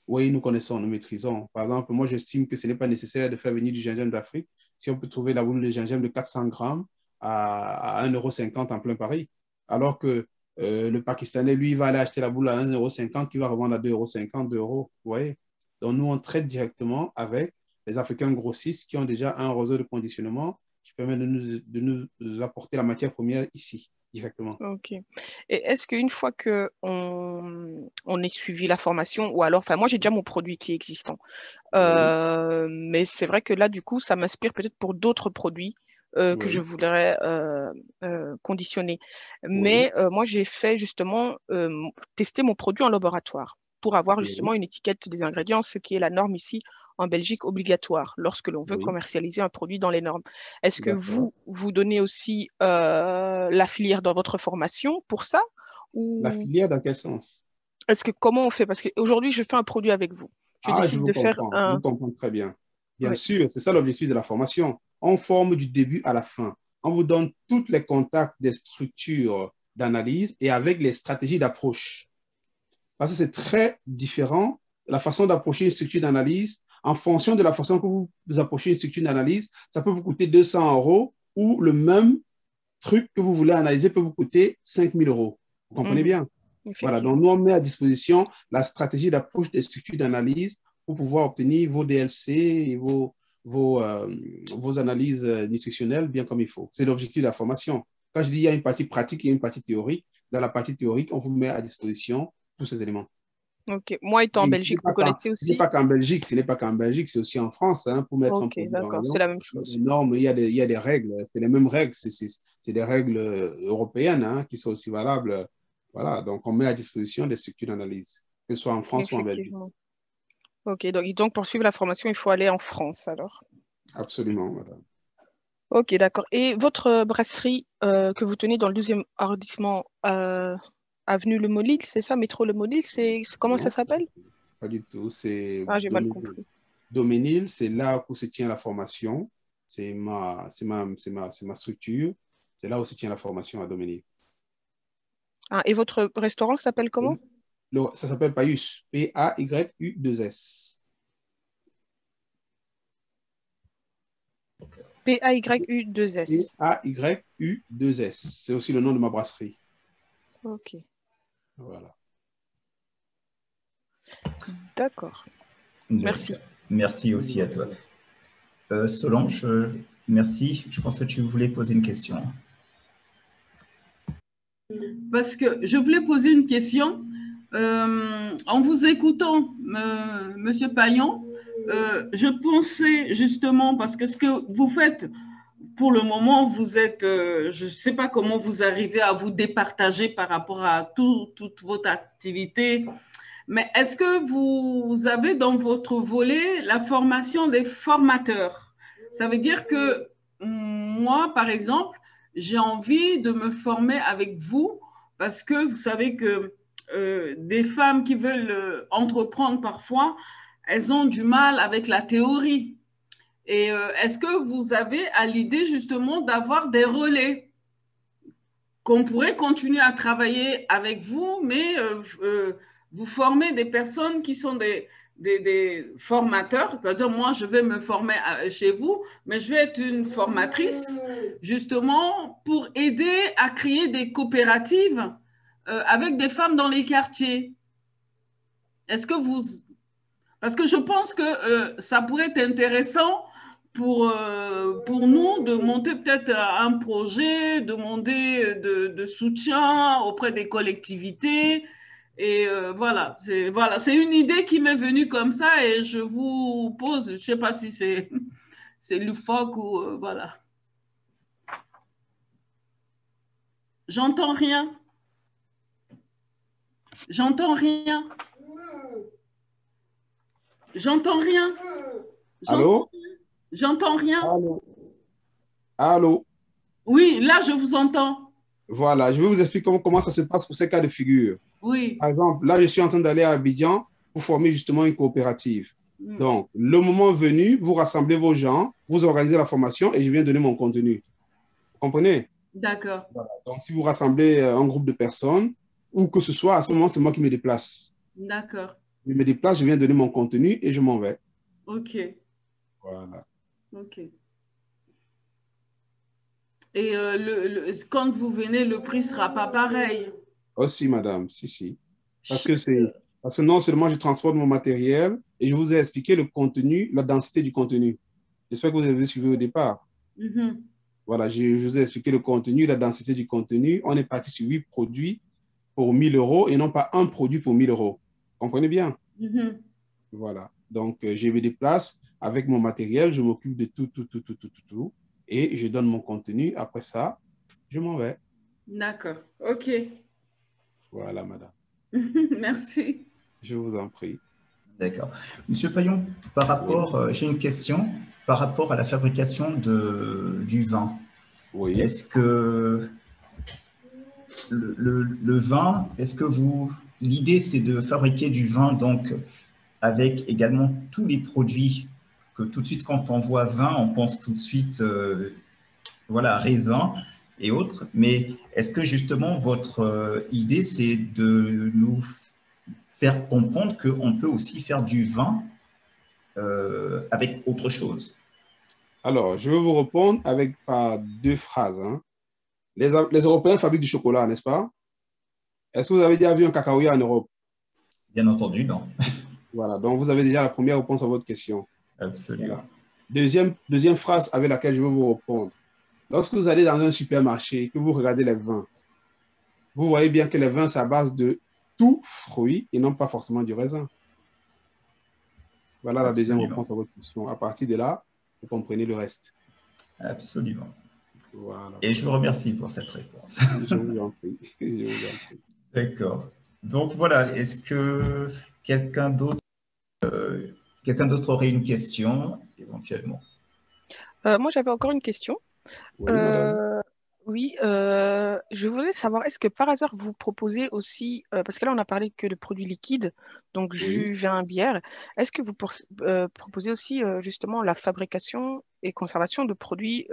oui, nous connaissons, nous maîtrisons. Par exemple, moi, j'estime que ce n'est pas nécessaire de faire venir du gingembre d'Afrique si on peut trouver la boule de gingembre de 400 grammes à 1,50 € en plein Paris. Alors que le Pakistanais, lui, va aller acheter la boule à 1,50 € qui va revendre à 2,50 €, 2 euros. Vous voyez? Donc, nous, on traite directement avec les Africains grossistes qui ont déjà un réseau de conditionnement qui permet de nous apporter la matière première ici, directement. Ok. Et est-ce qu'une fois que on ait suivi la formation, ou alors, enfin, moi j'ai déjà mon produit qui est existant, Oui, mais c'est vrai que là, du coup, ça m'inspire peut-être pour d'autres produits que je oui, voudrais conditionner. oui, Mais moi, j'ai fait justement tester mon produit en laboratoire pour avoir oui, justement une étiquette des ingrédients, ce qui est la norme ici en Belgique obligatoire lorsque l'on veut oui, commercialiser un produit dans les normes. Est-ce que d'accord. vous donnez aussi la filière dans votre formation pour ça? La Ou filière, dans quel sens? est-ce que comment on fait? Parce qu'aujourd'hui, je fais un produit avec vous. Je Ah, décide de faire je vous un. comprends très bien. Bien Oui. sûr, c'est ça l'objectif de la formation. On forme du début à la fin. On vous donne tous les contacts des structures d'analyse et avec les stratégies d'approche. Parce que c'est très différent la façon d'approcher une structure d'analyse. En fonction de la façon que vous approchez une structure d'analyse, ça peut vous coûter 200 € ou le même truc que vous voulez analyser peut vous coûter 5 000 €. Vous comprenez Mhm. bien? Voilà, donc Effectivement. nous, on met à disposition la stratégie d'approche des structures d'analyse pour pouvoir obtenir vos DLC et vos analyses nutritionnelles bien comme il faut. C'est l'objectif de la formation. Quand je dis il y a une partie pratique et une partie théorique, dans la partie théorique, on vous met à disposition tous ces éléments. Ok. Moi, étant en Et Belgique, vous connaissez ce n'est aussi? pas qu'en Belgique, ce n'est pas qu'en Belgique, c'est aussi en France, hein, pour mettre un Ok, produit en d'accord. C'est rayon. la même Il y a chose. des normes, il y a des règles, c'est les mêmes règles, c'est des règles européennes hein, qui sont aussi valables. Voilà, donc on met à disposition des structures d'analyse, que ce soit en France ou en Belgique. Effectivement. Ok. Donc pour suivre la formation, il faut aller en France alors. Absolument, madame. Ok, d'accord. Et votre brasserie que vous tenez dans le 12e arrondissement, avenue Le Molil, c'est ça, métro Le Molil, comment ça Non, s'appelle? pas du tout. C'est Ah, j'ai mal compris. Doménil, c'est là où se tient la formation. C'est ma structure. C'est là où se tient la formation à Doménil. Ah, et votre restaurant s'appelle comment? Ça s'appelle Payus. P-A-Y-U-2-S. P-A-Y-U-2-S. P-A-Y-U-2-S. C'est aussi le nom de ma brasserie. Ok, Voilà. d'accord. Merci. Merci aussi à toi. Solange, merci. Je pense que tu voulais poser une question. Parce que je voulais poser une question. En vous écoutant, Monsieur Payan, je pensais justement, parce que ce que vous faites, pour le moment, vous êtes, je ne sais pas comment vous arrivez à vous départager par rapport à toute votre activité, mais est-ce que vous avez dans votre volet la formation des formateurs? Ça veut dire que moi, par exemple, j'ai envie de me former avec vous parce que vous savez que des femmes qui veulent entreprendre parfois, elles ont du mal avec la théorie. Et est-ce que vous avez à l'idée justement d'avoir des relais qu'on pourrait continuer à travailler avec vous, mais vous formez des personnes qui sont des formateurs. C'est-à-dire, moi, je vais me former chez vous, mais je vais être une formatrice justement pour aider à créer des coopératives avec des femmes dans les quartiers. Est-ce que vous... Parce que je pense que ça pourrait être intéressant pour nous de monter peut-être un projet, demander de soutien auprès des collectivités. Et voilà, c'est une idée qui m'est venue comme ça et je vous pose, je ne sais pas si c'est l'UFOC ou voilà. J'entends rien. J'entends rien. J'entends rien. Allô? J'entends rien. Allô? Allô? Oui, là, je vous entends. Voilà, je vais vous expliquer comment ça se passe pour ces cas de figure. Oui. Par exemple, là, je suis en train d'aller à Abidjan pour former justement une coopérative. Donc, le moment venu, vous rassemblez vos gens, vous organisez la formation et je viens donner mon contenu. Vous comprenez? D'accord. Voilà. Donc, si vous rassemblez un groupe de personnes, ou que ce soit, à ce moment, c'est moi qui me déplace. D'accord. Je me déplace, je viens donner mon contenu et je m'en vais. OK. Voilà. OK. Et quand vous venez, le prix ne sera pas pareil. Aussi, madame, si. Parce que non seulement je transporte mon matériel et je vous ai expliqué le contenu, la densité du contenu. J'espère que vous avez suivi au départ. Voilà, je vous ai expliqué le contenu, la densité du contenu. On est parti sur 8 produits pour 1 000 € et non pas un produit pour 1 000 €. Comprenez bien? Voilà. Donc, je me déplace avec mon matériel, je m'occupe de tout, et je donne mon contenu. Après ça, je m'en vais. D'accord. OK. Voilà, madame. Merci. Je vous en prie. D'accord. Monsieur Payan, par rapport, j'ai une question par rapport à la fabrication du vin. Oui. Est-ce que le vin, l'idée c'est de fabriquer du vin donc avec également tous les produits, parce que tout de suite quand on voit vin, on pense tout de suite voilà, raisin et autres, mais est-ce que justement votre idée c'est de nous faire comprendre qu'on peut aussi faire du vin avec autre chose? Alors, je vais vous répondre avec par 2 phrases. Hein. Les Européens fabriquent du chocolat, n'est-ce pas? Est-ce que vous avez déjà vu un cacaoyer en Europe? Bien entendu, non. Voilà, donc vous avez déjà la première réponse à votre question. Absolument. Voilà. Deuxième phrase avec laquelle je vais vous répondre. Lorsque vous allez dans un supermarché et que vous regardez les vins, vous voyez bien que les vins, c'est à base de tout fruit et non pas forcément du raisin. Voilà la deuxième réponse à votre question. À partir de là, vous comprenez le reste. Absolument. Voilà. Et je vous remercie pour cette réponse. Je vous en prie. Je vous en prie. D'accord. Donc voilà, est-ce que quelqu'un d'autre aurait une question éventuellement? Moi, j'avais encore une question. Oui, madame. Euh, oui, je voulais savoir, est-ce que par hasard vous proposez aussi, parce que là on a parlé que de produits liquides, donc Oui. jus, vin, bière, est-ce que vous proposez aussi justement la fabrication et conservation de produits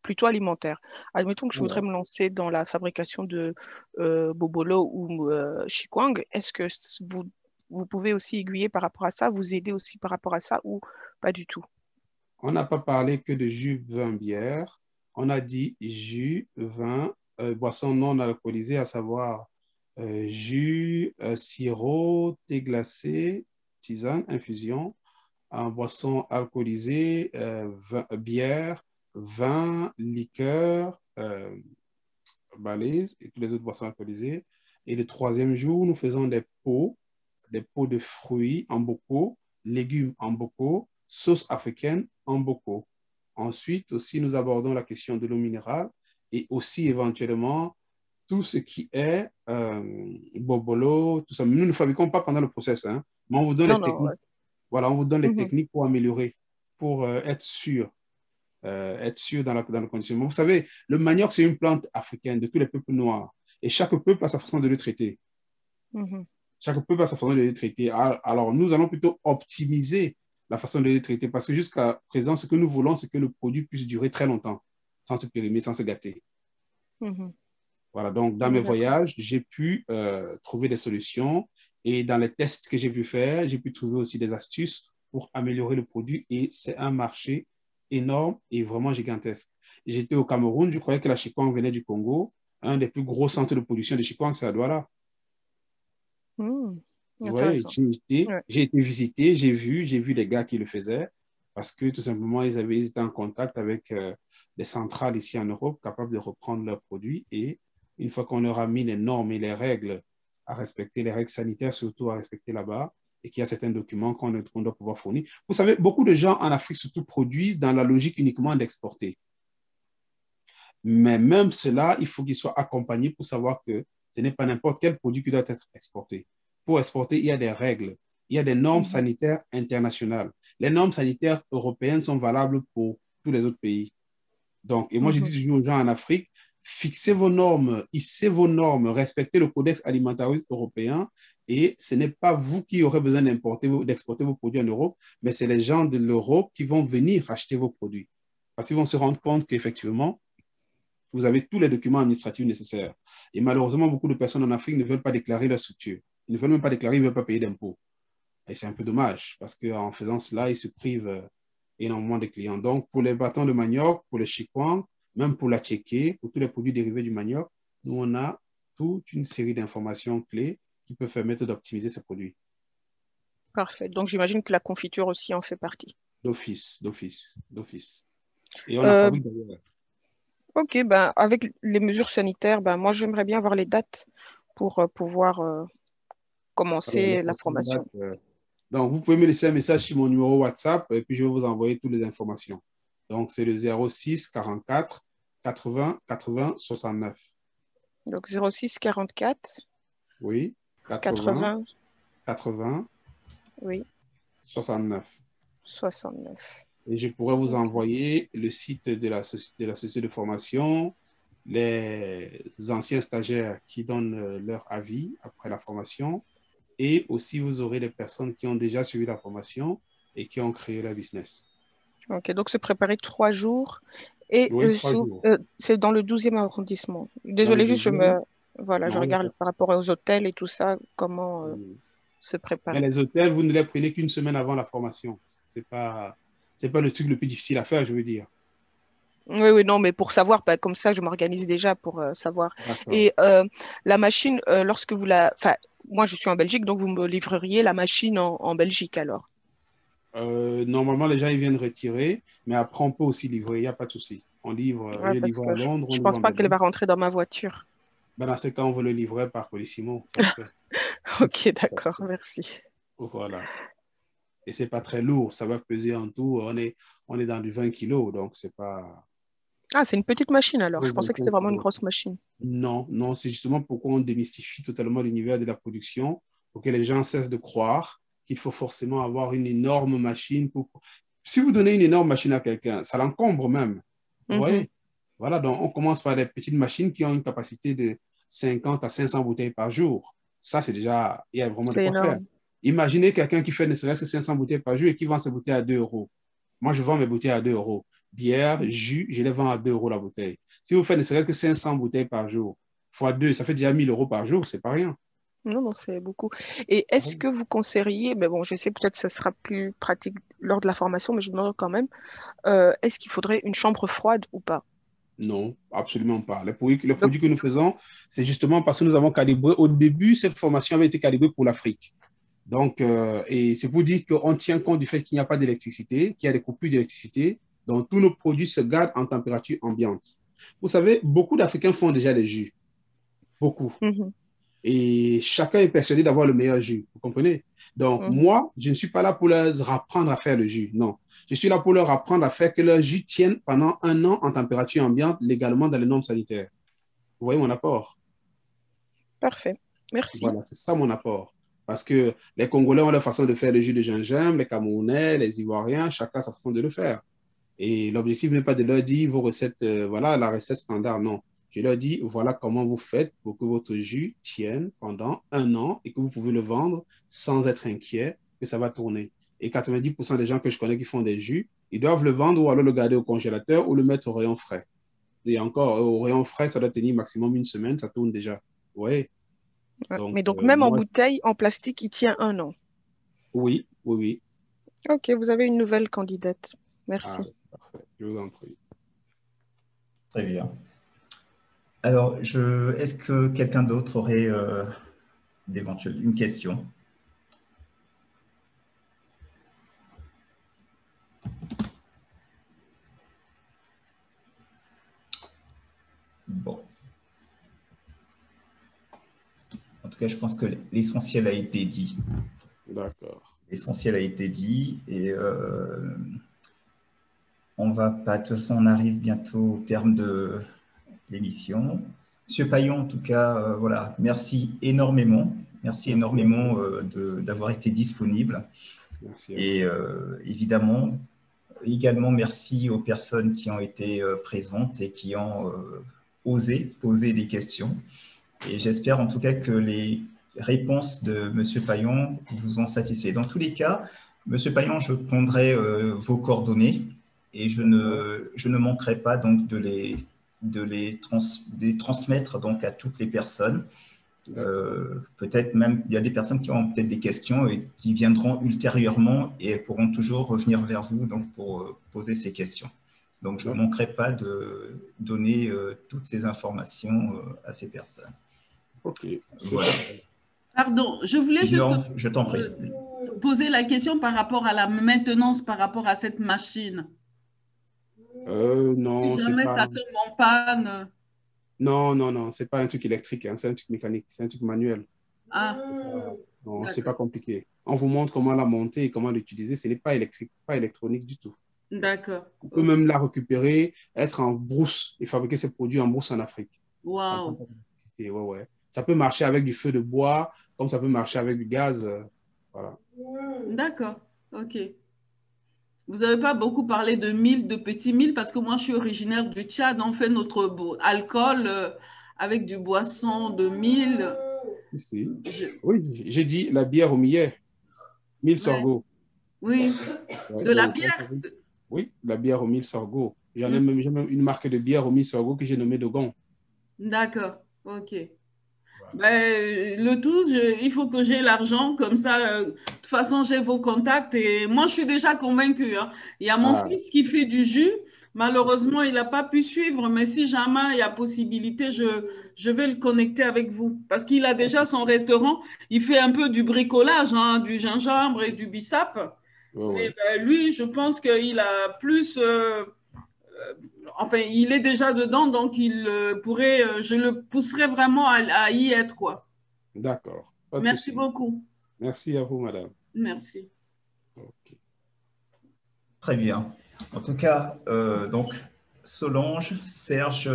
plutôt alimentaires? Admettons que je voudrais Alors, me lancer dans la fabrication de Bobolo ou Chikwang, est-ce que vous pouvez aussi aiguiller par rapport à ça, vous aider aussi par rapport à ça ou pas du tout? on n'a pas parlé que de jus, vin, bière. On a dit jus, vin, boisson non alcoolisée, à savoir jus, sirop, thé glacé, tisane, infusion. En boisson alcoolisée, bière, vin, liqueur, balise et toutes les autres boissons alcoolisées. Et le troisième jour, nous faisons des pots de fruits en bocaux, légumes en bocaux, sauce africaine en bocaux. Ensuite, aussi, nous abordons la question de l'eau minérale et aussi éventuellement tout ce qui est bobolo, tout ça. Mais nous ne fabriquons pas pendant le process, hein, mais on vous donne Non, les non, ouais. techniques. Voilà, on vous donne les Mhm, techniques pour améliorer, pour être sûr dans le conditionnement. Vous savez, le manioc, c'est une plante africaine de tous les peuples noirs. Et chaque peuple a sa façon de le traiter. mhm, Chaque peuple a sa façon de le traiter. Alors, nous allons plutôt optimiser la façon de le traiter parce que jusqu'à présent, ce que nous voulons, c'est que le produit puisse durer très longtemps, sans se périmer, sans se gâter. mhm. Voilà, donc dans mes D'accord. voyages, j'ai pu trouver des solutions et dans les tests que j'ai pu faire, j'ai pu trouver aussi des astuces pour améliorer le produit et c'est un marché énorme et vraiment gigantesque. J'étais au Cameroun, je croyais que la chikwang venait du Congo. Un des plus gros centres de production de chikwang, c'est à Douala. Hmm, Ouais, intéressant. Ouais. j'ai été visiter, j'ai vu les gars qui le faisaient parce que tout simplement, ils étaient en contact avec des centrales ici en Europe capables de reprendre leurs produits et une fois qu'on leur a mis les normes et les règles à respecter, les règles sanitaires surtout à respecter là-bas et qu'il y a certains documents qu'on doit pouvoir fournir. Vous savez, beaucoup de gens en Afrique surtout produisent dans la logique uniquement d'exporter. Mais même cela, il faut qu'il soit accompagné pour savoir que ce n'est pas n'importe quel produit qui doit être exporté. Pour exporter, il y a des règles, il y a des normes Mhm, sanitaires internationales. Les normes sanitaires européennes sont valables pour tous les autres pays. Donc, et moi, je dis mhm, toujours aux gens en Afrique, fixez vos normes, hissez vos normes, respectez le codex alimentaire européen et ce n'est pas vous qui aurez besoin d'exporter vos produits en Europe, mais c'est les gens de l'Europe qui vont venir acheter vos produits. Parce qu'ils vont se rendre compte qu'effectivement, vous avez tous les documents administratifs nécessaires. Et malheureusement, beaucoup de personnes en Afrique ne veulent pas déclarer leur structure. Ils ne veulent même pas déclarer, ils ne veulent pas payer d'impôts. Et c'est un peu dommage parce qu'en faisant cela, ils se privent énormément de clients. Donc, pour les bâtons de manioc, pour les chikwang, même pour la tchéké, pour tous les produits dérivés du manioc, nous, on a toute une série d'informations clés qui peuvent permettre d'optimiser ces produits parfait. Donc, j'imagine que la confiture aussi en fait partie. d'office. Et on en Euh, fabrique d'ailleurs. ok, ben, avec les mesures sanitaires, ben, moi, j'aimerais bien avoir les dates pour pouvoir Alors, les commencer la prochaines formation. dates, donc, vous pouvez me laisser un message sur mon numéro WhatsApp et puis je vais vous envoyer toutes les informations. Donc, c'est le 06 44 80 80 69. Donc, 06 44 Oui, 80 80, 80 oui, 69. 69. Et je pourrais vous Ok. envoyer le site de la société de formation, les anciens stagiaires qui donnent leur avis après la formation et aussi vous aurez des personnes qui ont déjà suivi la formation et qui ont créé leur business. Ok, donc se préparer 3 jours. Et Oui, 3 jours. c'est dans le 12e arrondissement. Dans le Désolée, juste deuxième, voilà, je non, il n'y a pas regarde de par rapport aux hôtels et tout ça, comment souci. se Mais préparer. les hôtels, vous ne les prenez qu'une semaine avant la formation. C'est pas le truc le plus difficile à faire, je veux dire. Oui, oui, non, mais pour savoir, bah, comme ça, je m'organise déjà pour savoir. D'accord. Et la machine, lorsque vous enfin, moi, je suis en Belgique, donc vous me livreriez la machine en Belgique alors. Normalement, les gens ils viennent retirer, mais après, on peut aussi livrer, il n'y a pas de souci. On livre, Ouais, je parce livre que à Londres, on je livre pense en pas qu'elle va Belgique. rentrer dans ma voiture. Ben, dans ce cas, on veut le livrer par Colissimo, ça se fait. Ok, Ça se d'accord, fait. merci. Voilà. Et c'est pas très lourd, ça va peser en tout, on est dans du 20 kilos, donc c'est pas Ah, c'est une petite machine alors. Je pensais que c'était 25 vraiment une kilos. grosse machine. Non, non, c'est justement pourquoi on démystifie totalement l'univers de la production, pour que les gens cessent de croire qu'il faut forcément avoir une énorme machine pour... Si vous donnez une énorme machine à quelqu'un, ça l'encombre même. Vous voyez? Voilà, donc on commence par des petites machines qui ont une capacité de 50 à 500 bouteilles par jour. Ça, c'est déjà, il y a vraiment de quoi faire. Imaginez quelqu'un qui fait ne serait-ce que 500 bouteilles par jour et qui vend ses bouteilles à 2 euros. Moi, je vends mes bouteilles à 2 euros. Bière, jus, je les vends à 2 euros la bouteille. Si vous faites ne serait-ce que 500 bouteilles par jour, fois 2, ça fait déjà 1000 euros par jour, c'est pas rien. Non, non, c'est beaucoup. Et est-ce que vous conseilleriez, mais bon, je sais peut-être que ça sera plus pratique lors de la formation, mais je demande quand même, est-ce qu'il faudrait une chambre froide ou pas? Non, absolument pas. Les produits que nous faisons, c'est justement parce que nous avons calibré. Au début, cette formation avait été calibrée pour l'Afrique. Donc, et c'est pour dire qu'on tient compte du fait qu'il n'y a pas d'électricité, qu'il y a des coupures d'électricité. Donc, tous nos produits se gardent en température ambiante. Vous savez, beaucoup d'Africains font déjà des jus. Beaucoup. Et chacun est persuadé d'avoir le meilleur jus. Vous comprenez? Donc, moi, je ne suis pas là pour leur apprendre à faire le jus. Non. Je suis là pour leur apprendre à faire que leur jus tienne pendant 1 an en température ambiante, légalement dans les normes sanitaires. Vous voyez mon apport? Parfait. Merci. Voilà, c'est ça mon apport. Parce que les Congolais ont leur façon de faire le jus de gingembre, les Camerounais, les Ivoiriens, chacun a sa façon de le faire. Et l'objectif n'est pas de leur dire vos recettes, voilà la recette standard, non. Je leur dis, voilà comment vous faites pour que votre jus tienne pendant 1 an et que vous pouvez le vendre sans être inquiet que ça va tourner. Et 90% des gens que je connais qui font des jus, ils doivent le vendre ou alors le garder au congélateur ou le mettre au rayon frais. Et encore, au rayon frais, ça doit tenir maximum 1 semaine, ça tourne déjà. Vous voyez? Mais donc, même en bouteille, en plastique, il tient 1 an. Oui, oui, oui. Ok, vous avez une nouvelle candidate. Merci. Ah, c'est parfait. Je vous en prie. Très bien. Alors, est-ce que quelqu'un d'autre aurait une question? Bon. En tout cas, je pense que l'essentiel a été dit. D'accord. L'essentiel a été dit et on va pas, de toute façon, on arrive bientôt au terme de l'émission. Monsieur Paillon, en tout cas, voilà, merci énormément. Merci énormément d'avoir été disponible. Merci et évidemment, également merci aux personnes qui ont été présentes et qui ont osé poser des questions. Et j'espère en tout cas que les réponses de Monsieur Paillon vous ont satisfait. Dans tous les cas, Monsieur Paillon, je prendrai vos coordonnées et je ne manquerai pas donc de les transmettre donc à toutes les personnes. Peut-être même, il y a des personnes qui ont peut-être des questions et qui viendront ultérieurement et pourront toujours revenir vers vous donc, pour poser ces questions. Donc, je ne manquerai pas de donner toutes ces informations à ces personnes. Ok. Voilà. Pardon, je voulais juste je t'en prie. Poser la question par rapport à la maintenance, par rapport à cette machine. Non, si jamais pas... ça tombe en panne. Non, c'est pas un truc électrique, hein, c'est un truc mécanique, c'est un truc manuel. Ah. Non, c'est pas compliqué. On vous montre comment la monter et comment l'utiliser. Ce n'est pas électrique, pas électronique du tout. D'accord. On peut même la récupérer, être en brousse et fabriquer ces produits en brousse en Afrique. Wow. Ouais. Ça peut marcher avec du feu de bois, comme ça peut marcher avec du gaz. Voilà. D'accord. Ok. Vous n'avez pas beaucoup parlé de mil, de petits mil, parce que moi, je suis originaire du Tchad. On fait notre alcool avec du boisson de mil. Si. Oui, j'ai dit la bière au millet. Mil sorgho. Oui. Ouais, de la bière. Oui, la bière au mil sorgho. J'ai même une marque de bière au mil sorgho que j'ai nommée Dogon. D'accord. Ok. Ben, le tout, il faut que j'ai l'argent, comme ça, de toute façon, j'ai vos contacts et moi, je suis déjà convaincue. Hein. Il y a mon fils qui fait du jus, malheureusement, il n'a pas pu suivre, mais si jamais il y a possibilité, je vais le connecter avec vous parce qu'il a déjà son restaurant, il fait un peu du bricolage, hein, du gingembre et du bissap. Mais ben, lui, je pense qu'il a plus... enfin, il est déjà dedans, donc il pourrait, je le pousserai vraiment à y être, quoi. D'accord. Merci beaucoup. Merci à vous, madame. Merci. Okay. Très bien. En tout cas, donc, Solange, Serge,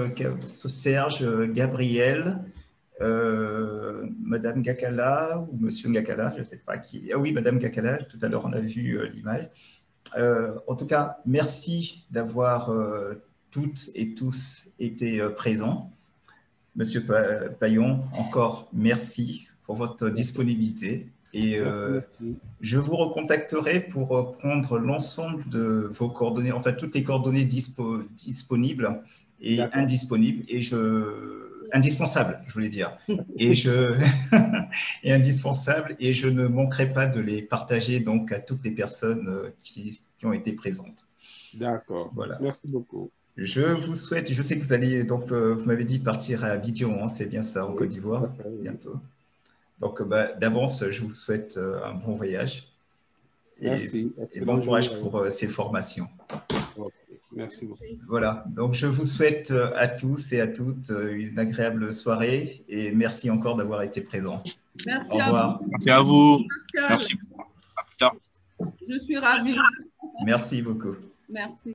Gabriel, Madame Gakala ou Monsieur Gakala, je ne sais pas qui. Ah oui, Madame Gakala, tout à l'heure on a vu l'image. En tout cas, merci d'avoir toutes et tous été présents. Monsieur Paillon, encore merci pour votre disponibilité. Et je vous recontacterai pour prendre l'ensemble de vos coordonnées, enfin toutes les coordonnées disponibles et indisponibles, et indispensables, je voulais dire, et indispensables, et je ne manquerai pas de les partager donc à toutes les personnes qui ont été présentes. D'accord. Voilà. Merci beaucoup. Je vous souhaite, je sais que vous allez, donc vous m'avez dit partir à Abidjan, hein, c'est bien ça, en Côte d'Ivoire, bientôt. Donc d'avance, je vous souhaite un bon voyage. Merci. Et bon courage pour ces formations. Okay. Merci beaucoup. Voilà, donc je vous souhaite à tous et à toutes une agréable soirée et merci encore d'avoir été présents. Merci. Au revoir. Merci à vous. Merci. À plus tard. Je suis ravie. Merci beaucoup. Merci.